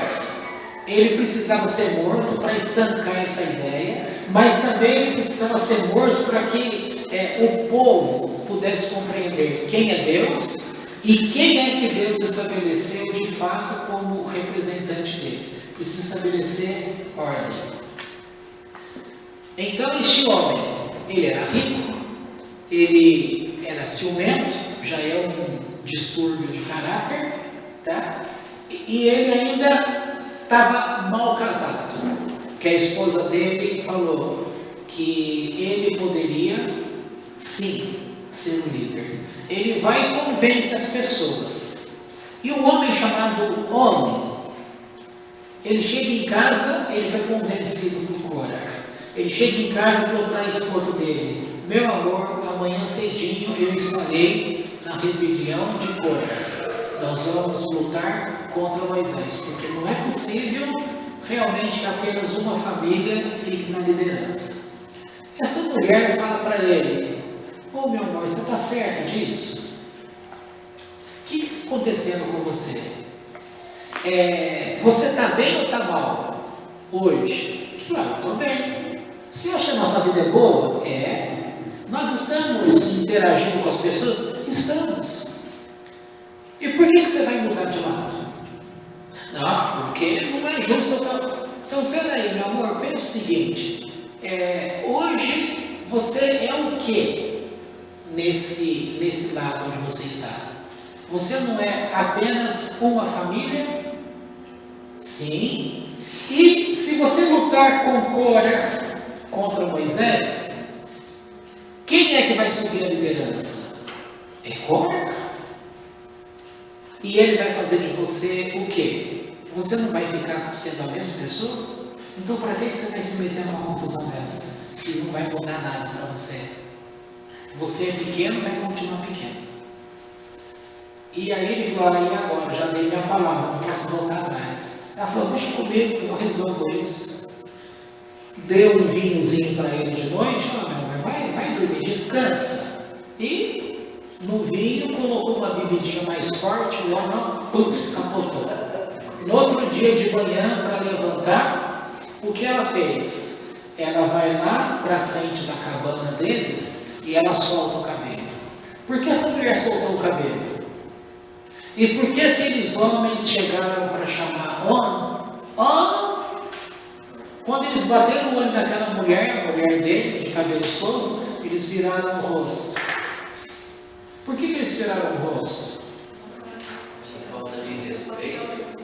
ele precisava ser morto para estancar essa ideia, mas também ele precisava ser morto para que o povo pudesse compreender quem é Deus e quem é que Deus estabeleceu de fato como representante dele. Precisa estabelecer ordem. Então, este homem, ele era rico, ele era ciumento, já é um distúrbio de caráter, tá? E ele ainda estava mal casado, que a esposa dele falou que ele poderia, sim, ser um líder. Ele vai e convence as pessoas. E o homem chamado homem, ele chega em casa, ele foi convencido por Cora. Ele chega em casa e falou para a esposa dele, meu amor, amanhã cedinho eu estarei na rebelião de Cora. Nós vamos lutar contra Moisés, porque não é possível realmente que apenas uma família fique na liderança. Essa mulher fala para ele, ô meu amor, você está certo disso? O que está acontecendo com você? Você está bem ou está mal hoje? Claro, estou bem. Você acha que a nossa vida é boa? Nós estamos interagindo com as pessoas? Estamos. E por que você vai mudar de lado? Não, porque não é justo. Então, peraí, meu amor, pensa o seguinte. Hoje você é o quê nesse lado onde você está? Você não é apenas uma família? Sim. E se você lutar com Cora contra Moisés, quem é que vai subir a liderança? É Cora. E ele vai fazer de você o quê? Você não vai ficar sendo a mesma pessoa? Então, para que você vai se meter numa confusão dessa? Se não vai mudar nada para você. Você é pequeno, vai continuar pequeno. E aí ele falou, e agora? Já dei minha palavra, não posso voltar atrás. Ela falou, deixa comigo que eu resolvo isso. Deu um vinhozinho para ele de noite, falou, vai dormir, descansa. E no vinho colocou uma bebidinha mais forte, o homem capotou. No outro dia de manhã, para levantar, o que ela fez? Ela vai lá para frente da cabana deles e ela solta o cabelo. Por que essa mulher soltou o cabelo? E por que aqueles homens chegaram para chamar homem? Quando eles bateram o olho naquela mulher, a mulher dele, de cabelo solto, eles viraram o rosto. Por que eles viraram o rosto? Falta de respeito.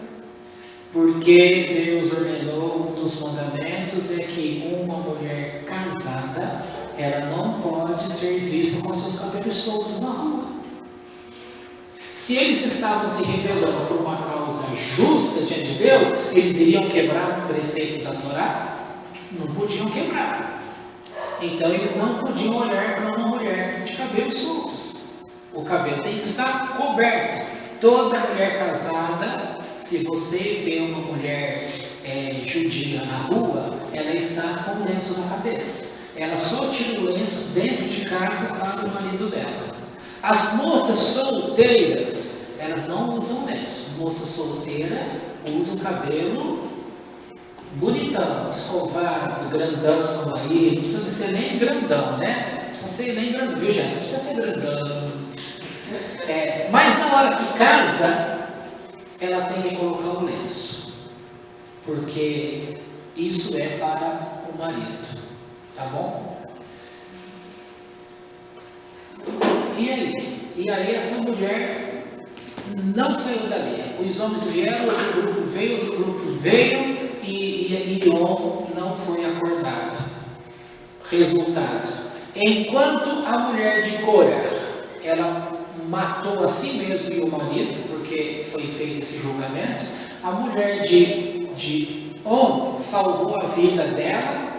Porque Deus ordenou, um dos mandamentos é que uma mulher casada, ela não pode ser vista com seus cabelos soltos na rua. Se eles estavam se rebelando por uma causa justa diante de Deus, eles iriam quebrar o preceito da Torá? Não podiam quebrar. Então eles não podiam olhar para uma mulher de cabelos soltos. O cabelo tem que estar coberto. Toda mulher casada, se você vê uma mulher judia na rua, ela está com o lenço na cabeça. Ela só tira o lenço dentro de casa para o marido dela. As moças solteiras, elas não usam lenço. Moça solteira usa o cabelo bonitão, escovado, grandão aí. Não precisa ser nem grandão, né? Não precisa ser nem grandão, viu, gente? Não precisa ser grandão. Mas na hora que casa, ela tem que colocar o lenço. Porque isso é para o marido. Tá bom? E aí essa mulher não saiu dali. Os homens vieram, outro grupo veio e On não foi acordado. Resultado: enquanto a mulher de Corá, ela matou a si mesma e o marido, porque foi feito esse julgamento, a mulher de On salvou a vida dela,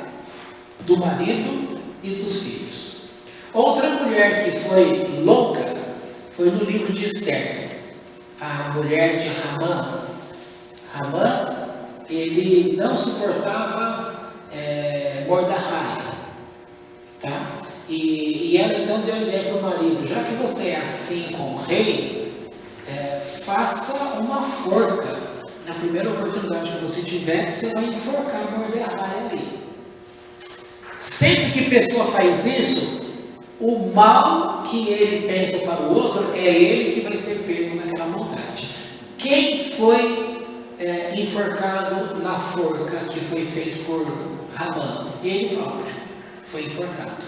do marido e dos filhos. Outra mulher que foi louca foi no livro de Esther, a mulher de Ramã. Ramã, ele não suportava Mordecai, tá? E ela então deu a ideia para o marido: já que você é assim com o rei, faça uma forca. Na primeira oportunidade que você tiver, você vai enforcar Mordecai ali. Sempre que a pessoa faz isso, o mal que ele pensa para o outro é ele que vai ser pego naquela maldade. Quem foi enforcado na forca que foi feita por Ramã? Ele próprio foi enforcado.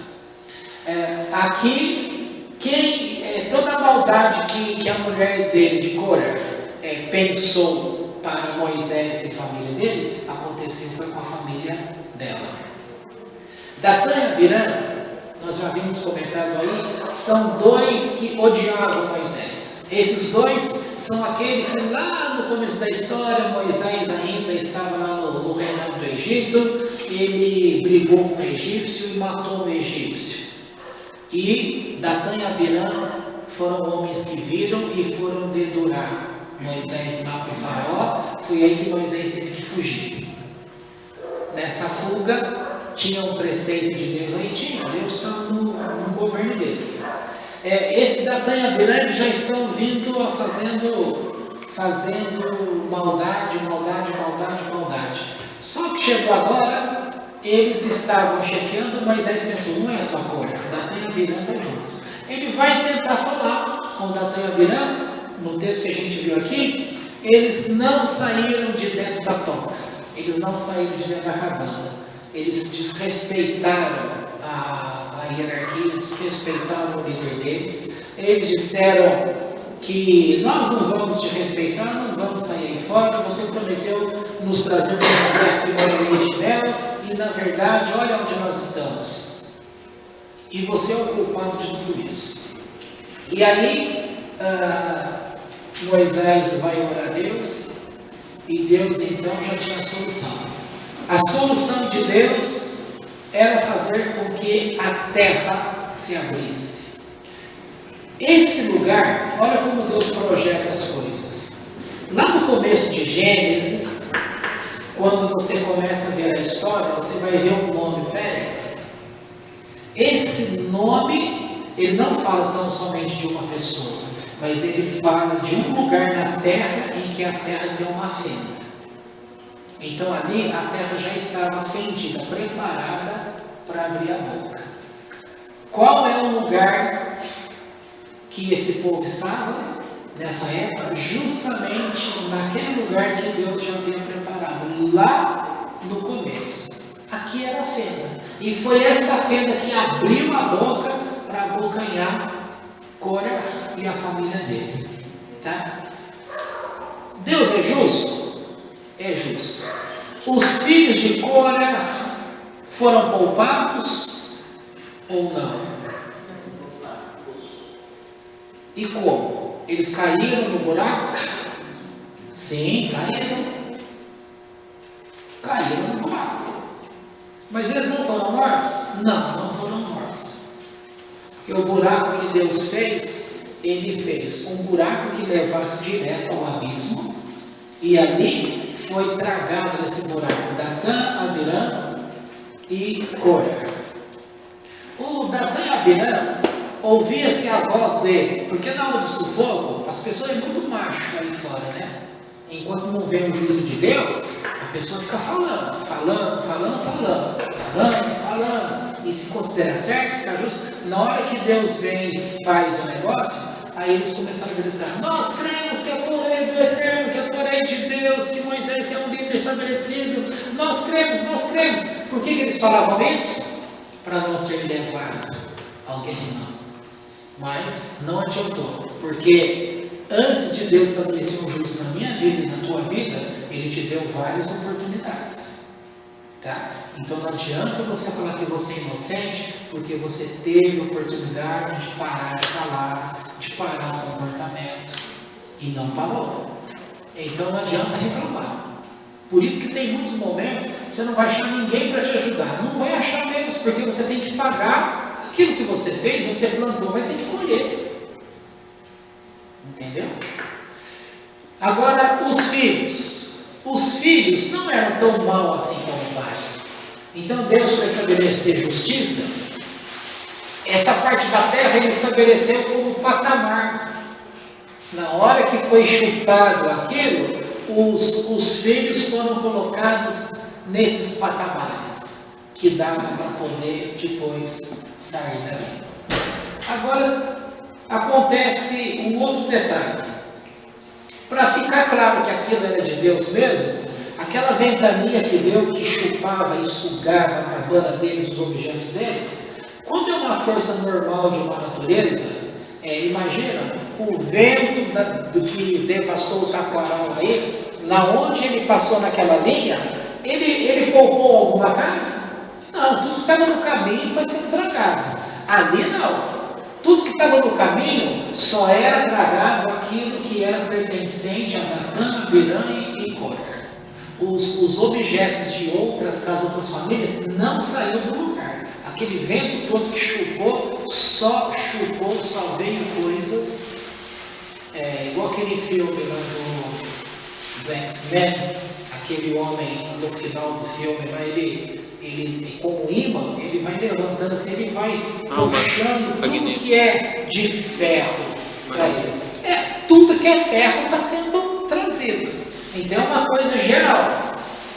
Aqui, toda a maldade que a mulher dele, de Corá, pensou para Moisés e a família dele, aconteceu foi com a família dela. Datã e Abirã, nós já vimos comentado aí, são dois que odiavam Moisés. Esses dois são aqueles que lá no começo da história, Moisés ainda estava lá no reinado do Egito, ele brigou com o egípcio e matou o egípcio. E Datã e Abirã foram homens que viram e foram dedurar Moisés lá para o faraó. Foi aí que Moisés teve que fugir. Nessa fuga, tinha um preceito de Deus aí, Deus está num governo desse. Esse Datã e Abirã, eles já estão vindo fazendo maldade. Só que chegou agora, eles estavam chefiando, Moisés pensou: não é só Corá, Datã e Abirã estão juntos. Ele vai tentar falar com Datã e Abirã. No texto que a gente viu aqui, eles não saíram de dentro da toca, eles não saíram de dentro da cabana. Eles desrespeitaram a hierarquia, desrespeitaram o líder deles. Eles disseram que nós não vamos te respeitar, não vamos sair aí fora. Você prometeu nos trazer para comer aqui no Oriente Médio e na verdade, olha onde nós estamos. E você é o culpado de tudo isso. E aí, Moisés vai orar a Deus e Deus então já tinha a solução. A solução de Deus era fazer com que a terra se abrisse. Esse lugar, olha como Deus projeta as coisas. Lá no começo de Gênesis, quando você começa a ver a história, você vai ver o nome Pérez. Esse nome, ele não fala tão somente de uma pessoa, mas ele fala de um lugar na terra em que a terra tem uma fenda. Então ali a terra já estava fendida, preparada para abrir a boca. Qual é o lugar que esse povo estava nessa época? Justamente naquele lugar que Deus já havia preparado, lá no começo. Aqui era a fenda. E foi essa fenda que abriu a boca para abocanhar Cora e a família dele. Tá? Deus é justo? É justo. Os filhos de Cora foram poupados ou não? E como? Eles caíram no buraco? Sim, caíram. Caíram no buraco. Mas eles não foram mortos? Não, não foram mortos. Porque o buraco que Deus fez, Ele fez um buraco que levasse direto ao abismo, e ali foi tragado nesse buraco Datã, Abirã e Cora. O Datã e Abirã, ouvia-se a voz dele, porque na hora do sufoco, as pessoas é muito macho aí fora, né? Enquanto não vem o juízo de Deus, a pessoa fica falando, e se considera certo, está justo. Na hora que Deus vem e faz o negócio, aí eles começaram a gritar: nós cremos que a Torá é do Eterno, que a Torá é de Deus, que Moisés é um líder estabelecido. Nós cremos. Por que eles falavam isso? Para não ser levado ao guerrilhão. Mas não adiantou, porque antes de Deus estabelecer um juízo na minha vida e na tua vida, Ele te deu várias oportunidades. Tá? Então não adianta você falar que você é inocente, porque você teve oportunidade de parar de falar, de parar o comportamento, e não parou. Então não adianta reclamar. Por isso que tem muitos momentos que você não vai achar ninguém para te ajudar. Não vai achar mesmo, porque você tem que pagar aquilo que você fez, você plantou, vai ter que colher. Entendeu? Agora, os filhos não eram tão maus assim como o pai. Então Deus, para estabelecer justiça, essa parte da terra Ele estabeleceu como patamar. Na hora que foi chutado aquilo, os filhos foram colocados nesses patamares, que davam para poder depois sair dali. Agora, acontece um outro detalhe. Para ficar claro que aquilo era de Deus mesmo, aquela ventania que deu, que chupava e sugava a cabana deles, os objetos deles, quando é uma força normal de uma natureza, imagina o vento do que devastou o Taquaral aí, na onde ele passou naquela linha, ele poupou alguma casa? Não, tudo que estava no caminho foi sendo tragado. Ali não. Tudo que estava no caminho só era tragado aquilo que era pertencente a Datã, Abirã e Cora. Os objetos de outras casas, outras famílias, não saíram do lugar. Aquele vento todo que chupou, só veio coisas, igual aquele filme lá do X-Men, aquele homem no final do filme lá, ele como imã, ele vai levantando assim, ele vai puxando tudo que é de ferro para ele. Tudo que é ferro está sendo trazido. Então é uma coisa geral.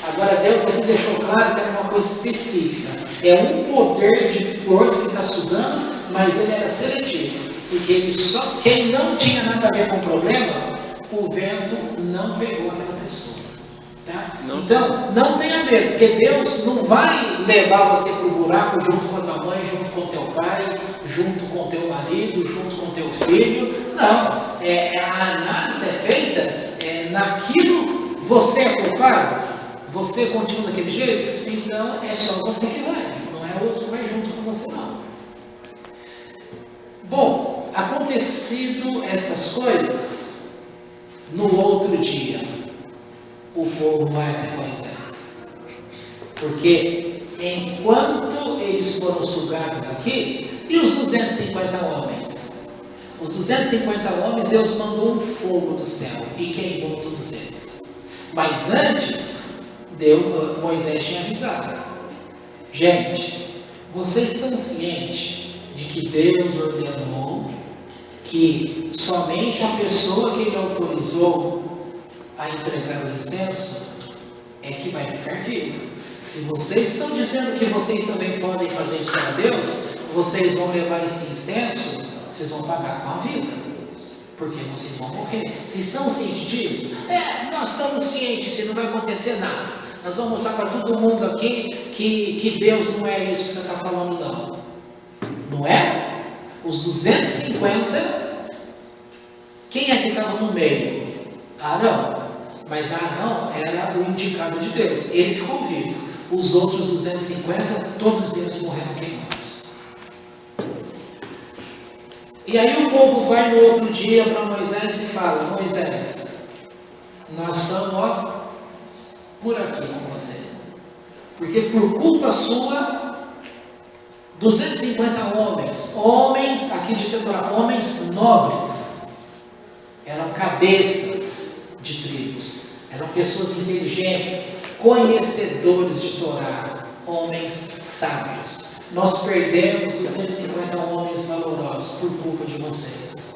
Agora Deus aqui deixou claro que era uma coisa específica. É um poder de força que está sugando, mas ele era seletivo. Porque quem não tinha nada a ver com o problema, o vento não pegou aquela pessoa. Tá? Então, não tenha medo, porque Deus não vai levar você para o buraco junto com a tua mãe, junto com o teu pai, junto com o teu marido, junto com o teu filho. Não. A análise é feita naquilo. Você é culpado? Você continua daquele jeito? Então é só você que vai, não é outro que vai junto com você não. Bom, acontecido estas coisas, no outro dia, o povo vai até Moisés. Porque enquanto eles foram sugados aqui, e os 250 homens? Os 250 homens, Deus mandou um fogo do céu e queimou todos eles. Mas antes, Moisés tinha avisado: gente, vocês estão cientes de que Deus ordenou que somente a pessoa que Ele autorizou a entregar o incenso é que vai ficar vivo. Se vocês estão dizendo que vocês também podem fazer isso para Deus, vocês vão levar esse incenso, vocês vão pagar com a vida, porque vocês vão morrer. Vocês estão cientes disso? Nós estamos cientes, não vai acontecer nada. Nós vamos mostrar para todo mundo aqui que Deus não é isso que você está falando, não. Não é? Os 250, quem é que estava no meio? Arão. Mas Arão era o indicado de Deus. Ele ficou vivo. Os outros 250, todos eles morreram queimados. E aí o povo vai no outro dia para Moisés e fala: Moisés, nós estamos por aqui com você. Porque por culpa sua, 250 homens, aqui diz agora, homens nobres, eram cabeças de tribos, eram pessoas inteligentes, conhecedores de Torá, homens sábios. Nós perdemos 250 homens valorosos por culpa de vocês.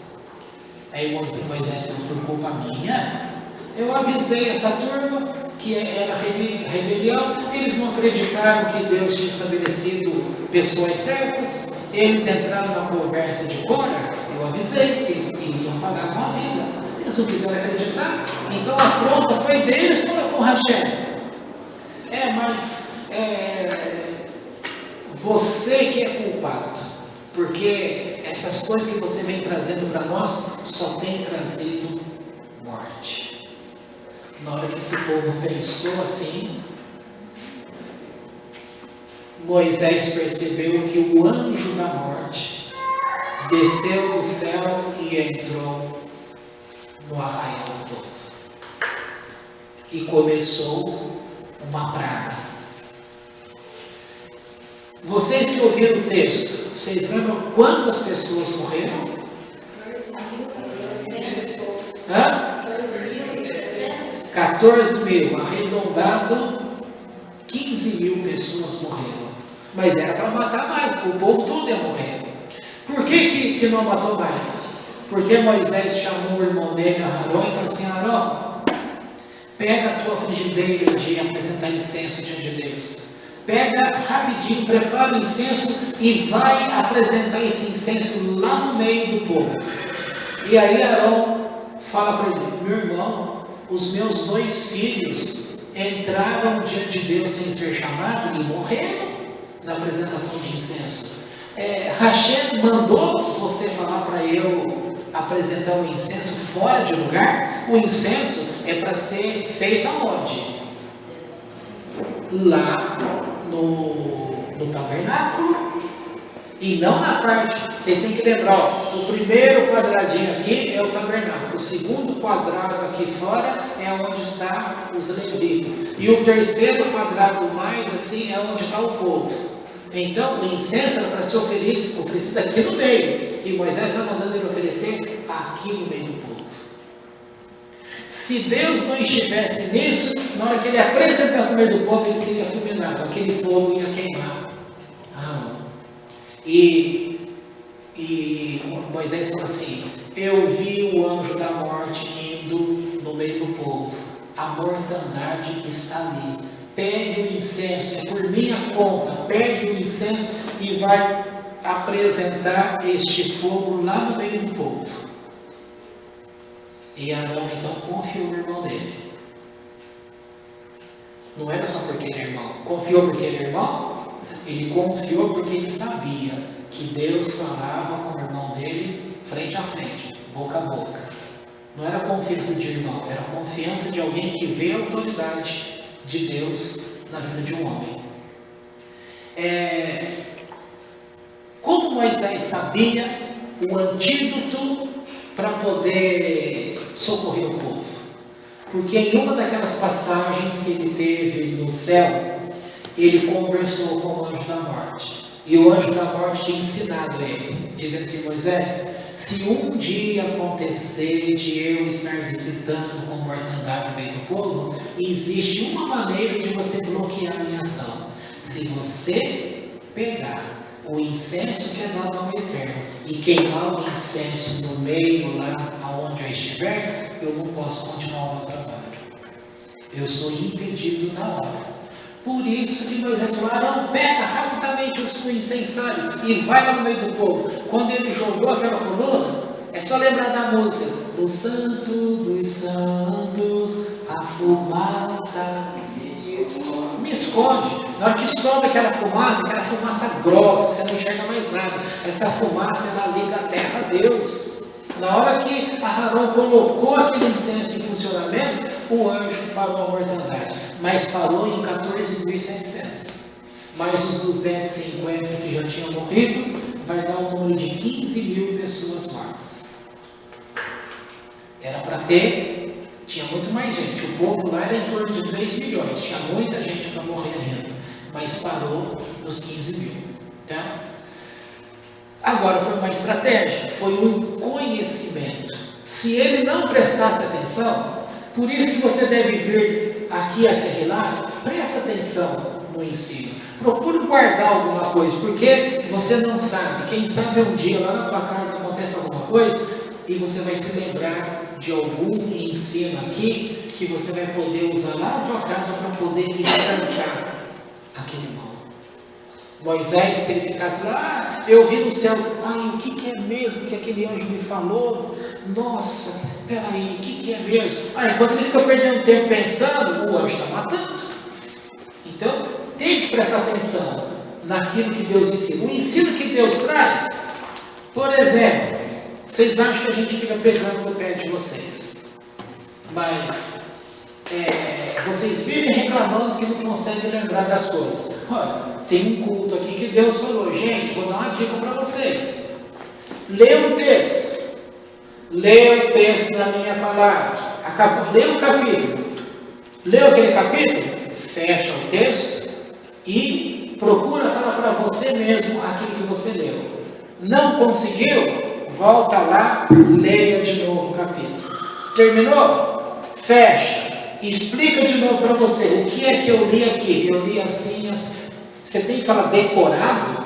Aí Moisés falou: por culpa minha? Eu avisei essa turma que era rebelião, eles não acreditaram que Deus tinha estabelecido pessoas certas, eles entraram na conversa de Cora, eu avisei que eles iriam pagar com a vida, eles não quiseram acreditar, então a afronta foi deles para com Rachem. Mas você que é culpado, porque essas coisas que você vem trazendo para nós só tem trazido morte. Na hora que esse povo pensou assim, Moisés percebeu que o anjo da morte desceu do céu e entrou no arraial do povo. E começou uma praga. Vocês que ouviram o texto, vocês lembram quantas pessoas morreram? 14.000, arredondado, 15.000 pessoas morreram. Mas era para matar mais, o povo todo ia morrer. Por que não matou mais? Porque Moisés chamou o irmão dele, Arão, e falou assim: Arão, pega a tua frigideira de apresentar incenso diante de Deus. Pega rapidinho, prepara o incenso e vai apresentar esse incenso lá no meio do povo. E aí Arão fala para ele: meu irmão, os meus 2 filhos entraram diante de Deus sem ser chamados e morreram na apresentação de incenso. Rachem mandou você falar para eu apresentar o incenso fora de lugar? O incenso é para ser feito aonde? Lá no tabernáculo. E não na parte, vocês têm que lembrar, o primeiro quadradinho aqui é o tabernáculo, o segundo quadrado aqui fora é onde estão os levitas, e o terceiro quadrado mais assim é onde está o povo. Então o incenso era para ser oferecido aqui no meio, e Moisés está mandando ele oferecer aqui no meio do povo. Se Deus não estivesse nisso, na hora que ele apresentasse no meio do povo, ele seria fulminado, aquele fogo ia queimar. E Moisés falou assim: eu vi o anjo da morte indo no meio do povo, a mortandade está ali, pegue o incenso, é por minha conta, pegue o incenso e vai apresentar este fogo lá no meio do povo. E Arão então confiou no irmão dele. Não era só porque ele é irmão, confiou porque ele é irmão. Ele confiou porque ele sabia que Deus falava com o irmão dele frente a frente, boca a boca. Não era confiança de irmão, era confiança de alguém que vê a autoridade de Deus na vida de um homem. Como Moisés sabia o antídoto para poder socorrer o povo? Porque em uma daquelas passagens que ele teve no céu, ele conversou com o anjo da morte. E o anjo da morte tinha ensinado ele, dizendo assim: Moisés, se um dia acontecer de eu estar visitando com mortandade no meio do povo, existe uma maneira de você bloquear a minha ação. Se você pegar o incenso que é dado ao Eterno e queimar o incenso no meio lá aonde eu estiver, eu não posso continuar o meu trabalho. Eu sou impedido na hora. Por isso que Moisés falou: Arão, pega rapidamente o incensário e vai lá no meio do povo. Quando ele jogou aquela coluna, é só lembrar da música: do Santo dos Santos, a fumaça Me esconde. Na hora que sobe aquela fumaça grossa, que você não enxerga mais nada, essa fumaça ela liga a terra a Deus. Na hora que Arão colocou aquele incenso em funcionamento, o anjo parou a mortandade, mas parou em 14.700. Mais os 250 que já tinham morrido, vai dar um número de 15.000 pessoas mortas. Era para ter, tinha muito mais gente. O povo lá era em torno de 3 milhões, tinha muita gente para morrer ainda, mas parou nos 15.000. Tá? Agora foi uma estratégia, foi um conhecimento. Se ele não prestasse atenção, por isso que você deve vir aqui a Terrilat, presta atenção no ensino. Procure guardar alguma coisa, porque você não sabe. Quem sabe um dia lá na tua casa acontece alguma coisa e você vai se lembrar de algum ensino aqui que você vai poder usar lá na tua casa para poder estancar aquele mal. Moisés, se ele ficasse lá, eu vi no céu, o que é mesmo que aquele anjo me falou? Nossa, peraí, o que é mesmo? Enquanto ele fica perdendo tempo pensando, o anjo está matando. Então, tem que prestar atenção naquilo que Deus ensina. O ensino que Deus traz, por exemplo, vocês acham que a gente fica pegando no pé de vocês, mas vocês vivem reclamando que não conseguem lembrar das coisas. Olha, tem um culto aqui que Deus falou, gente, vou dar uma dica para vocês. Lê o texto da minha palavra, lê o capítulo, leu aquele capítulo, fecha o texto e procura falar para você mesmo aquilo que você leu. Não conseguiu? Volta lá, leia de novo o capítulo. Terminou? Fecha. Explica de novo para você. O que é que eu li aqui? Eu li assim, assim. Você tem que falar decorado?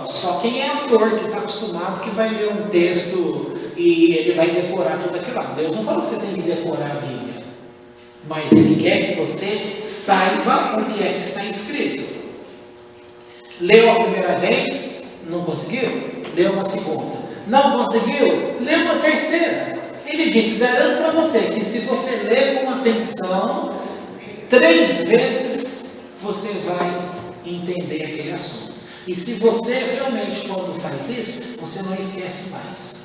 Só quem é ator que está acostumado que vai ler um texto e ele vai decorar tudo aquilo lá. Deus não falou que você tem que decorar a Bíblia. Mas Ele quer que você saiba o que é que está escrito. Leu a primeira vez? Não conseguiu? Leu uma segunda. Não conseguiu? Lê uma terceira. Ele disse, garanto para você que se você ler com atenção, 3 vezes você vai entender aquele assunto. E se você realmente, quando faz isso, você não esquece mais.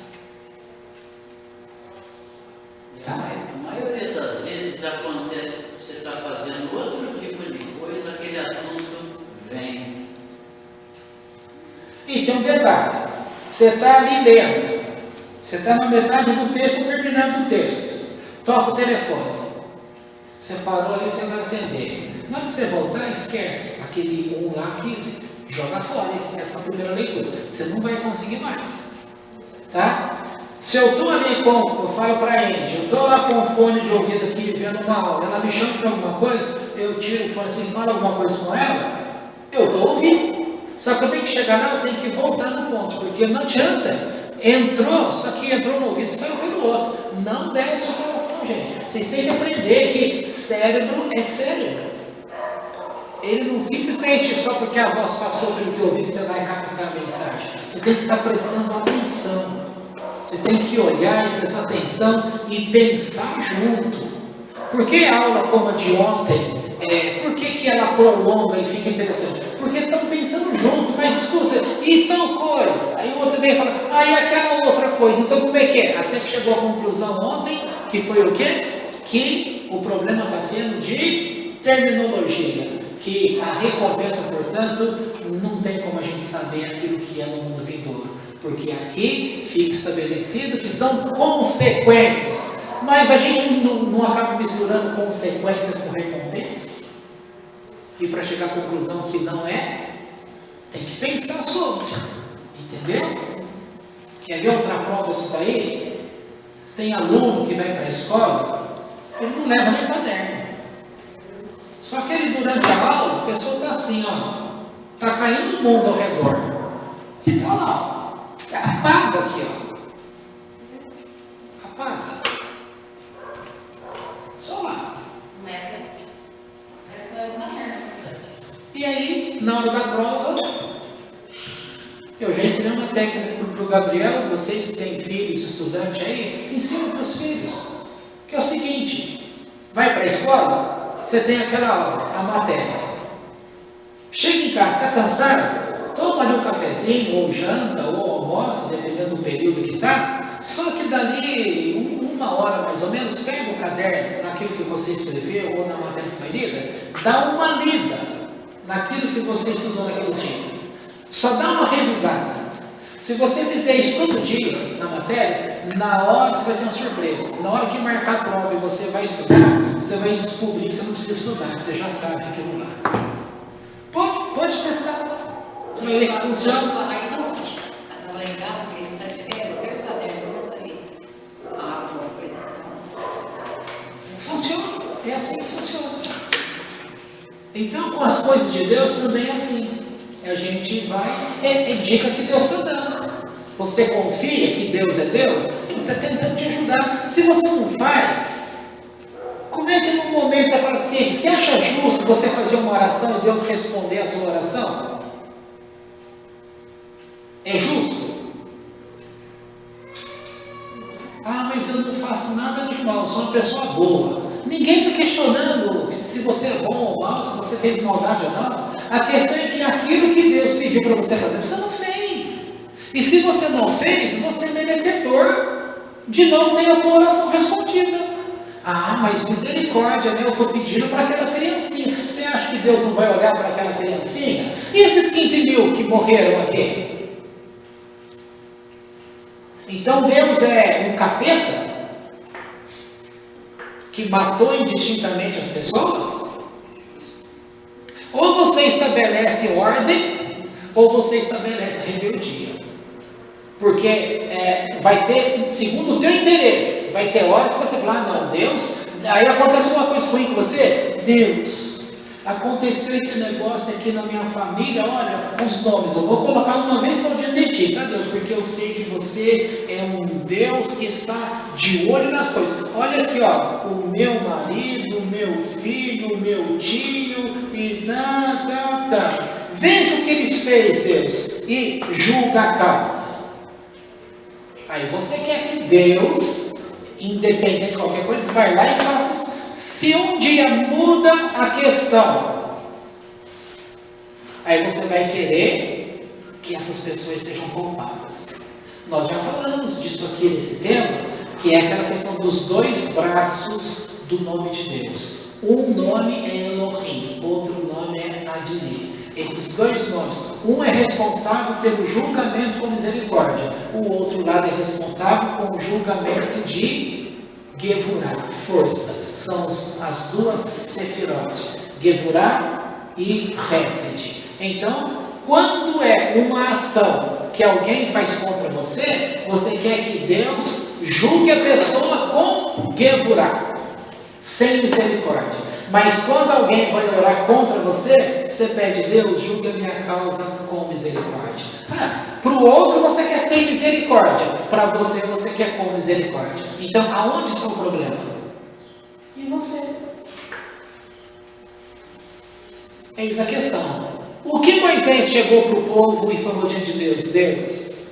Tá? A maioria das vezes acontece que você está fazendo outro tipo de coisa, aquele assunto vem. E tem um detalhe. Você está ali lendo. Você está na metade do texto, terminando o texto. Toca o telefone. Você parou ali, você vai atender. Na hora que você voltar, esquece aquele lá que joga fora essa primeira leitura. Você não vai conseguir mais. Tá? Se eu estou ali eu falo para a Andy, eu estou lá com o fone de ouvido aqui, vendo uma aula, ela me chama para alguma coisa, eu tiro o fone assim, falo alguma coisa com ela, eu estou ouvindo. Só que eu tenho que chegar lá, eu tenho que voltar no ponto, porque não adianta. Entrou, só que entrou no ouvido, saiu pelo outro. Não desce o coração, gente. Vocês têm que aprender que cérebro é cérebro. Ele não simplesmente, só porque a voz passou pelo teu ouvido, você vai captar a mensagem. Você tem que estar prestando atenção. Você tem que olhar e prestar atenção e pensar junto. Por que a aula como a de ontem, por que ela prolonga e fica interessante? Porque estão pensando junto, mas escuta, e tal coisa. Aí o outro vem e fala, e aquela outra coisa, então como é que é? Até que chegou à conclusão ontem, que foi o quê? Que o problema está sendo de terminologia. Que a recompensa, portanto, não tem como a gente saber aquilo que é no mundo vindouro. Porque aqui fica estabelecido que são consequências. Mas a gente não acaba misturando consequência com recompensa? E para chegar à conclusão que não é, tem que pensar sobre. Entendeu? Quer ver outra prova disso daí? Tem aluno que vai para a escola, ele não leva nem caderno. Só que ele, durante a aula, a pessoa está assim, está caindo o mundo ao redor. E está lá, apaga aqui, apaga. Só lá. E aí, na hora da prova, eu já ensinei uma técnica para o Gabriel, vocês que têm filhos, estudantes aí, ensina para os filhos. Que é o seguinte, vai para a escola, você tem aquela aula, a matéria. Chega em casa, está cansado? Toma ali um cafezinho, ou janta, ou almoça, dependendo do período que está. Só que dali uma hora mais ou menos, pega o caderno, naquilo que você escreveu, ou na matéria que foi lida, dá uma lida naquilo que você estudou naquele dia. Só dá uma revisada. Se você fizer isso todo dia na matéria, na hora você vai ter uma surpresa. Na hora que marcar a prova e você vai estudar, você vai descobrir que você não precisa estudar, que você já sabe aquilo lá. Pode testar. Você vai ver que funciona. Aí está ótimo. Estava lá em casa, porque ele está de férias, pega o caderno, começa a ler. Foi. Funciona. É assim que funciona. Então, com as coisas de Deus também é assim. A gente vai, é dica que Deus está dando. Você confia que Deus é Deus? Ele está tentando te ajudar. Se você não faz, como é que no momento você fala assim, você acha justo você fazer uma oração e Deus responder a tua oração? É justo? Ah, mas eu não faço nada de mal, sou uma pessoa boa. Ninguém está questionando se você é bom ou mal, se você fez maldade ou não. A questão é que aquilo que Deus pediu para você fazer, você não fez. E se você não fez, você é merecedor de não ter a tua oração respondida. Ah, mas misericórdia, né? Eu estou pedindo para aquela criancinha. Você acha que Deus não vai olhar para aquela criancinha? E esses 15 mil que morreram aqui? Então Deus é um capeta que matou indistintamente as pessoas? Ou você estabelece ordem, ou você estabelece rebeldia. Porque vai ter, segundo o teu interesse, vai ter hora que você fala, não, Deus, aí acontece uma coisa ruim com você, Deus, aconteceu esse negócio aqui na minha família, olha, os nomes, eu vou colocar uma vez só diante de ti, tá Deus, porque eu sei que você é um Deus que está de olho nas coisas. Olha aqui, ó, o meu marido, o meu filho, o meu tio, e veja o que eles fez, Deus, e julga a causa. Aí você quer que Deus, independente de qualquer coisa, vai lá e faça isso. Se um dia muda a questão, aí você vai querer que essas pessoas sejam poupadas. Nós já falamos disso aqui nesse tema, que é aquela questão dos dois braços do nome de Deus. Um nome é Elohim, outro nome é Adonai. Esses dois nomes, um é responsável pelo julgamento com misericórdia, o outro lado é responsável com o julgamento de Gevurah, força. São as duas sefirot, Gevurah e Hesed. Então, quando é uma ação que alguém faz contra você, você quer que Deus julgue a pessoa com Gevurah, sem misericórdia. Mas quando alguém vai orar contra você, você pede, Deus, julga a minha causa com misericórdia. Para o outro você quer sem misericórdia, para você, você quer com misericórdia. Então, aonde está o problema? Em você. Eis a questão. O que Moisés chegou para o povo e falou diante de Deus? Deus,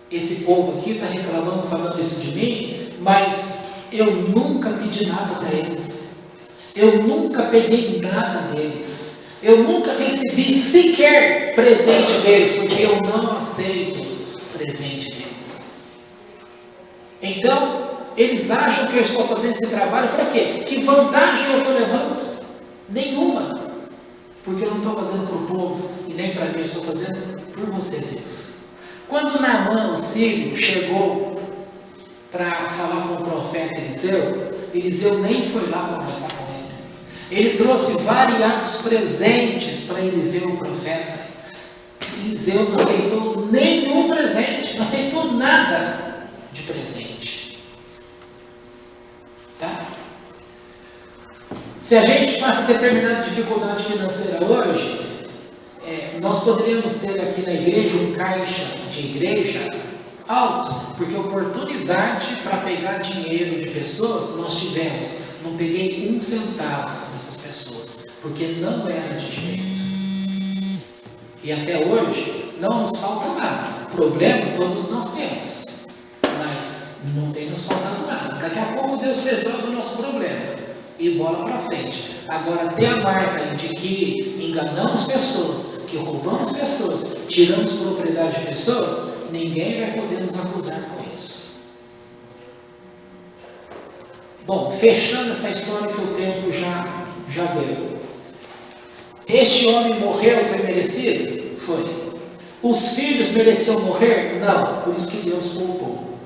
esse povo aqui está reclamando, falando isso de mim, mas eu nunca pedi nada para eles. Eu nunca peguei nada deles. Eu nunca recebi sequer presente deles, porque eu não aceito presente deles. Então, eles acham que eu estou fazendo esse trabalho para quê? Que vantagem eu estou levando? Nenhuma. Porque eu não estou fazendo para o povo e nem para mim, eu estou fazendo por você, Deus. Quando Naamã, o sírio, chegou para falar com o profeta Eliseu, Eliseu nem foi lá conversar com ele. Ele trouxe variados presentes para Eliseu, o profeta. Eliseu não aceitou nenhum presente, não aceitou nada de presente. Tá? Se a gente passa determinada dificuldade financeira hoje, nós poderíamos ter aqui na igreja um caixa de igreja alto, porque oportunidade para pegar dinheiro de pessoas nós tivemos. Não peguei um centavo dessas pessoas, porque não era de direito. E até hoje não nos falta nada. Problema todos nós temos, mas não tem nos faltado nada. Daqui a pouco Deus resolve o nosso problema. e bola para frente. Agora, ter a marca aí de que enganamos pessoas, que roubamos pessoas, tiramos propriedade de pessoas, ninguém vai poder nos acusar com isso. Bom, fechando essa história que o tempo já deu. Este homem morreu, foi merecido? Foi. Os filhos mereciam morrer? Não, por isso que Deus poupou.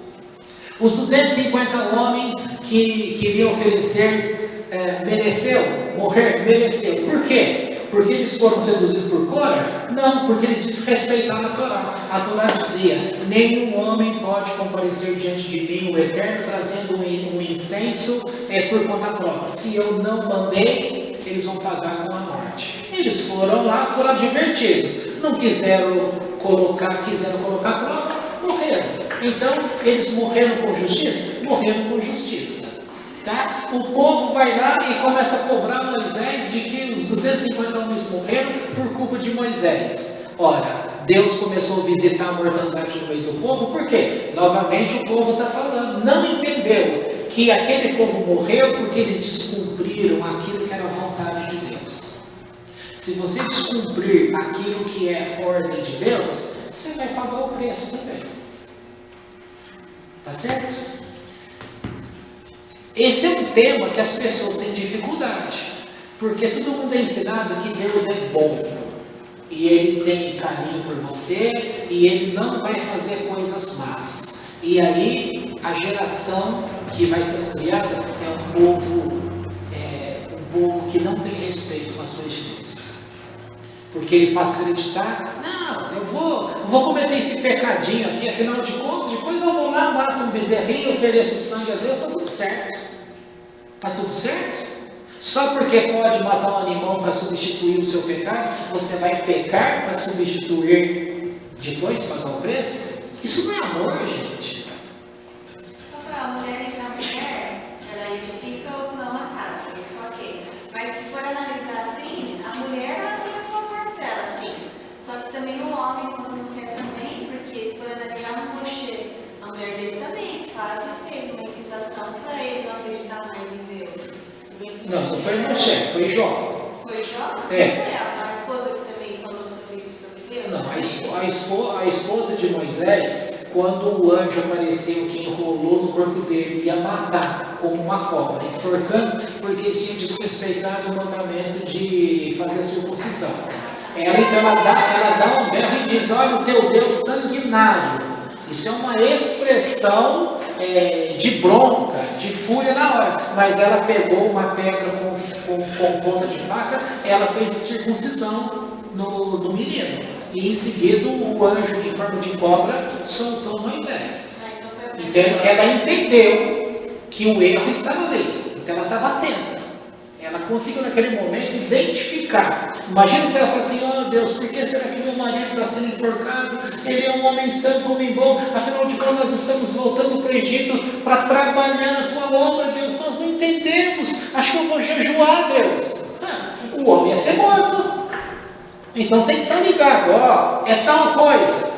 Os 250 homens que queriam oferecer, mereceu morrer? Mereceu. Por quê? Porque eles foram seduzidos por Cora? Não, porque eles desrespeitaram a Torá. A Torá dizia: nenhum homem pode comparecer diante de mim, o Eterno, trazendo um incenso por conta própria. Se eu não mandei, eles vão pagar com a morte. Eles foram lá, foram advertidos. Não quiseram colocar prova, morreram. Então, eles morreram com justiça? Morreram com justiça. Tá? O povo vai lá e começa a cobrar Moisés de que os 250 homens morreram por culpa de Moisés. Ora, Deus começou a visitar a mortandade no meio do povo, por quê? Novamente o povo está falando, não entendeu que aquele povo morreu porque eles descumpriram aquilo que era a vontade de Deus. Se você descumprir aquilo que é ordem de Deus, você vai pagar o preço também. Tá certo? Esse é um tema que as pessoas têm dificuldade, porque todo mundo é ensinado que Deus é bom, e Ele tem carinho por você, e Ele não vai fazer coisas más. E aí, a geração que vai ser criada é um povo que não tem respeito com as coisas de Deus. Porque ele passa a acreditar: não, eu vou cometer esse pecadinho aqui, afinal de contas, depois eu vou lá, mato um bezerrinho, ofereço o sangue a Deus, está tudo certo. Está tudo certo? Só porque pode matar um animal para substituir o seu pecado, você vai pecar para substituir depois, pagar o preço? Isso não é amor, gente. A mulher na mulher, ela edifica ou não a casa, isso ok. Mas se for analisar assim, a mulher ela tem a sua parcela, assim. Só que também o homem, quando não quer também, porque se for analisar no Moshe, a mulher dele também quase fez uma incitação para ele não acreditar mais em Deus. Não foi Moshe, foi Jó. Foi Jó? É. Foi ela, a esposa que também falou sobre Deus? Não, a esposa de Moisés, quando o anjo apareceu que enrolou no corpo dele, ia matar como uma cobra, enforcando, porque tinha desrespeitado o mandamento de fazer a circuncisão. Ela dá um berro e diz: olha, o teu Deus sanguinário. Isso é uma expressão de bronca, de fúria na hora. Mas ela pegou uma pedra com ponta de faca, ela fez a circuncisão no menino. E em seguida o anjo em forma de cobra soltou Moisés. Então ela entendeu que o erro estava ali. Então ela estava atenta. Ela conseguiu naquele momento identificar. Imagina se ela fala assim: oh Deus, por que será que meu marido está sendo enforcado? Ele é um homem santo, um homem bom. Afinal de contas, nós estamos voltando para o Egito para trabalhar na tua obra, Deus. Nós não entendemos. Acho que eu vou jejuar, Deus. O homem ia ser morto. Então tem que estar ligado. Ó, é tal coisa.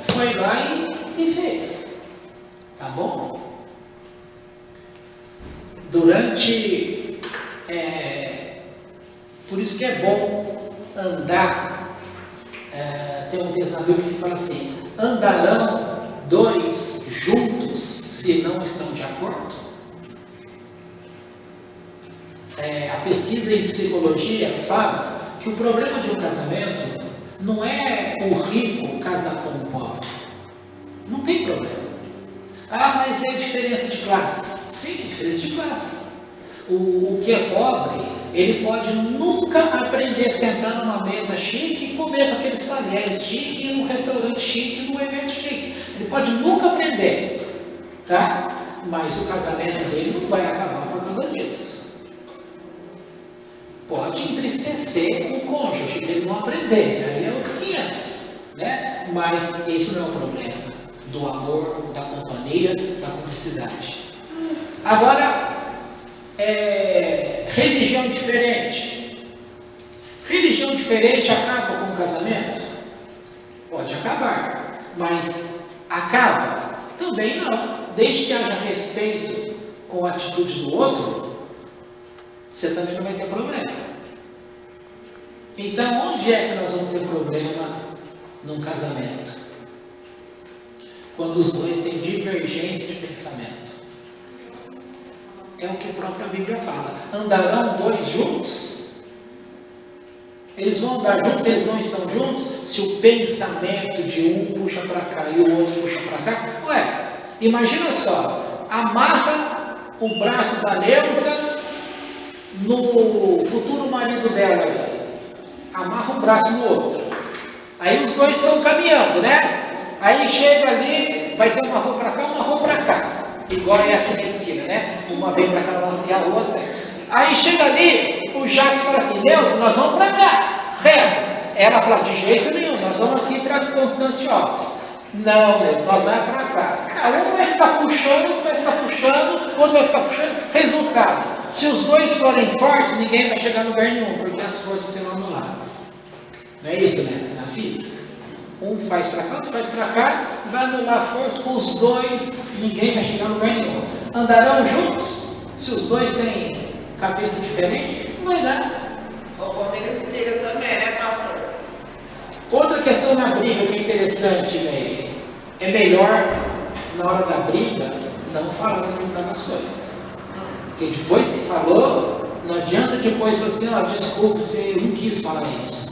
Foi lá e fez. Tá bom? Por isso que é bom andar. Tem um texto na Bíblia que fala assim: andarão dois juntos se não estão de acordo? A pesquisa em psicologia fala que o problema de um casamento não é o rico casar com o pobre. Não tem problema. Ah, mas é diferença de classes. Sim, é diferença de classes. O que é pobre, ele pode nunca aprender a sentar numa mesa chique e comer com aqueles talheres chiques, e num restaurante chique, num evento chique. Ele pode nunca aprender, tá? Mas o casamento dele não vai acabar por causa disso. Pode entristecer com o cônjuge, ele não aprender, aí é outros 500, né? Mas esse não é o problema do amor, da companhia, da cumplicidade. Agora, religião diferente. Religião diferente acaba com o casamento? Pode acabar, mas acaba? Também não. Desde que haja respeito com a atitude do outro, você também não vai ter problema. Então, onde é que nós vamos ter problema num casamento? Quando os dois têm divergência de pensamento. É o que a própria Bíblia fala. Andarão dois juntos? Eles vão andar juntos, eles não estão juntos, se o pensamento de um puxa para cá e o outro puxa para cá. Ué, imagina só, amarra o braço da Neuza no futuro marido dela ali. Amarra um braço no outro. Aí os dois estão caminhando, né? Aí chega ali, vai ter uma rua para cá, uma rua para cá. Igual é assim na esquina, né? Uma vem para cá e a outra. Aí chega ali, o Jacques fala assim, Neuza, nós vamos para cá, reto. Ela fala, de jeito nenhum, nós vamos aqui para Constância Alves. Não, Neuza, nós vamos para cá. Um vai ficar puxando, outro vai ficar puxando, outro vai ficar puxando. Resultado, se os dois forem fortes, ninguém vai chegar a lugar nenhum, porque as forças serão anuladas. Não é isso, Neto, na física? Um faz para cá, outro faz para cá, vai anular a força, com os dois, ninguém vai chegar a lugar nenhum. Andarão juntos? Se os dois têm cabeça diferente, não vai dar. Ou quando eles brigam também, né, pastor? Outra questão na briga que é interessante, né? É melhor, na hora da briga, não falar das coisas. Porque depois que falou, não adianta depois falar assim, ó, desculpe, você não quis falar isso.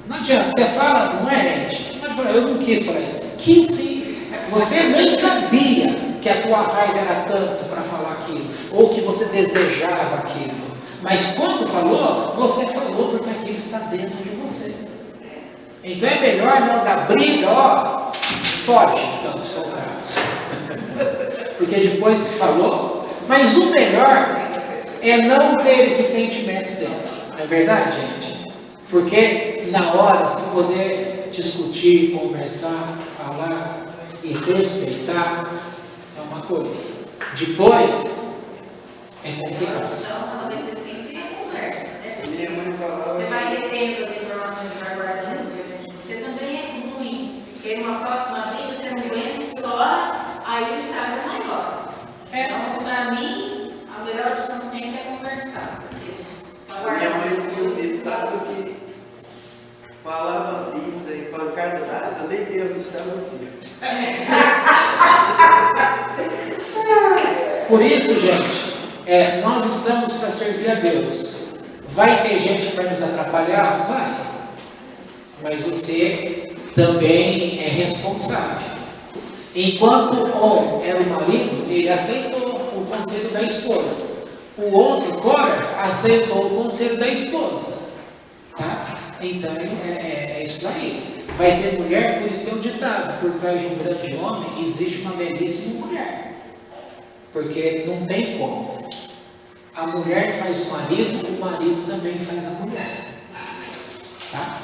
Não adianta, você fala, não é, gente? Pode falar, eu não quis falar isso. Quis sim. Você nem sabia que a tua raiva era tanto para falar aquilo, ou que você desejava aquilo. Mas quando falou, você falou porque aquilo está dentro de você. Então é melhor não dar briga, ó, foge, então, se for o caso. Porque depois que falou, mas o melhor é não ter esses sentimentos dentro. Não é verdade, gente? Porque na hora, se poder discutir, conversar, falar e respeitar, é uma coisa. Depois, é complicado. Então, vai ser sempre a conversa, né? Minha mãe falava. Você vai retendo as informações e vai guardando as coisas dentro de você, também é ruim. Porque numa próxima briga, você não aguenta, estoura, aí o estrago é maior. Então, para mim, a melhor opção sempre é conversar. Isso. Minha mãe tinha um ditado que falava dita e pancada dada, nem Deus do céu não tinha. Por isso, gente, nós estamos para servir a Deus. Vai ter gente que vai nos atrapalhar? Vai. Mas você também é responsável. Enquanto o homem era o marido, ele aceitou o conselho da esposa. O outro, Cora, aceitou o conselho da esposa. Tá? Então, é isso daí. Vai ter mulher, por isso tem um ditado, por trás de um grande homem existe uma belíssima mulher. Porque não tem como. A mulher faz o marido também faz a mulher. Tá?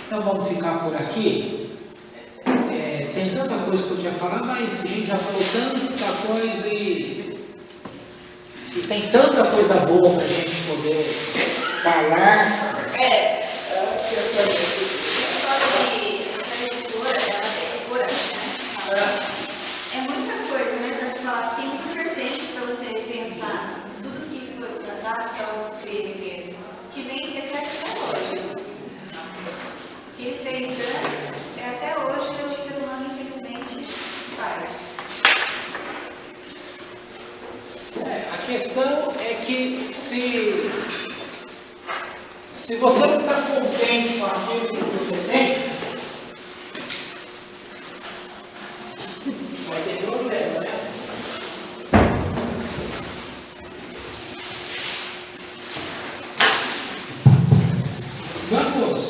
Então vamos ficar por aqui. Tem tanta coisa que eu tinha falado, mas a gente já falou tanta coisa e tem tanta coisa boa para a gente poder falar. É muita coisa, né, para se falar. Tem muitas vertentes para você pensar. Tudo que foi da ação dele mesmo, que vem reflete até hoje. O que ele fez antes, até hoje o ser humano infelizmente faz. A questão é que se você não está contente com aquilo que você tem, vai ter problema, né? Vamos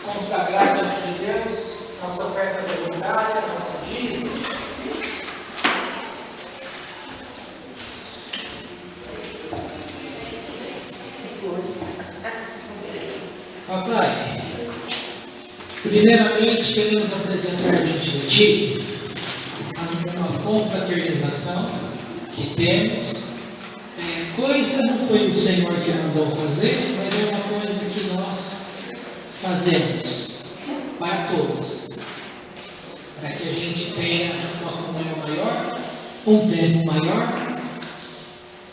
consagrar diante de Deus nossa oferta voluntária, nosso dízimo. Papai, primeiramente queremos apresentar diante de Ti uma confraternização que temos. Coisa não foi o Senhor que mandou fazer, mas é uma coisa que nós fazemos para todos, para que a gente tenha uma comunhão maior, um tempo maior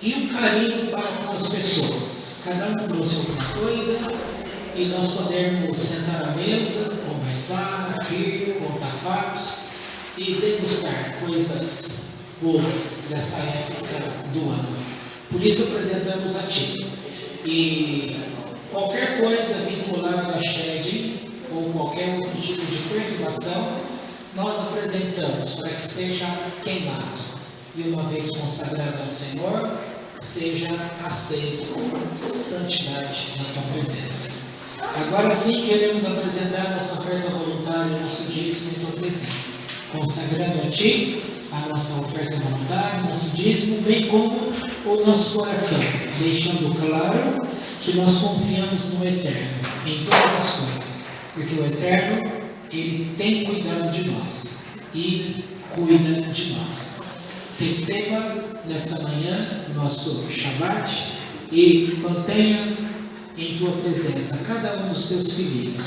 e um carinho para com as pessoas. Cada um trouxe alguma coisa e nós podemos sentar à mesa, conversar, rir, contar fatos e degustar coisas boas dessa época do ano. Por isso apresentamos a Ti. E qualquer coisa vinculada à shed ou qualquer outro tipo de perturbação, nós apresentamos para que seja queimado. E uma vez consagrado ao Senhor, seja aceito com santidade na Tua presença. Agora sim queremos apresentar nossa oferta voluntária, nosso dízimo em Tua presença, consagrando a Ti a nossa oferta voluntária, nosso dízimo, bem como o nosso coração, deixando claro que nós confiamos no Eterno em todas as coisas, porque o Eterno, Ele tem cuidado de nós e cuida de nós. Receba nesta manhã nosso Shabbat e mantenha em Tua presença cada um dos Teus filhinhos.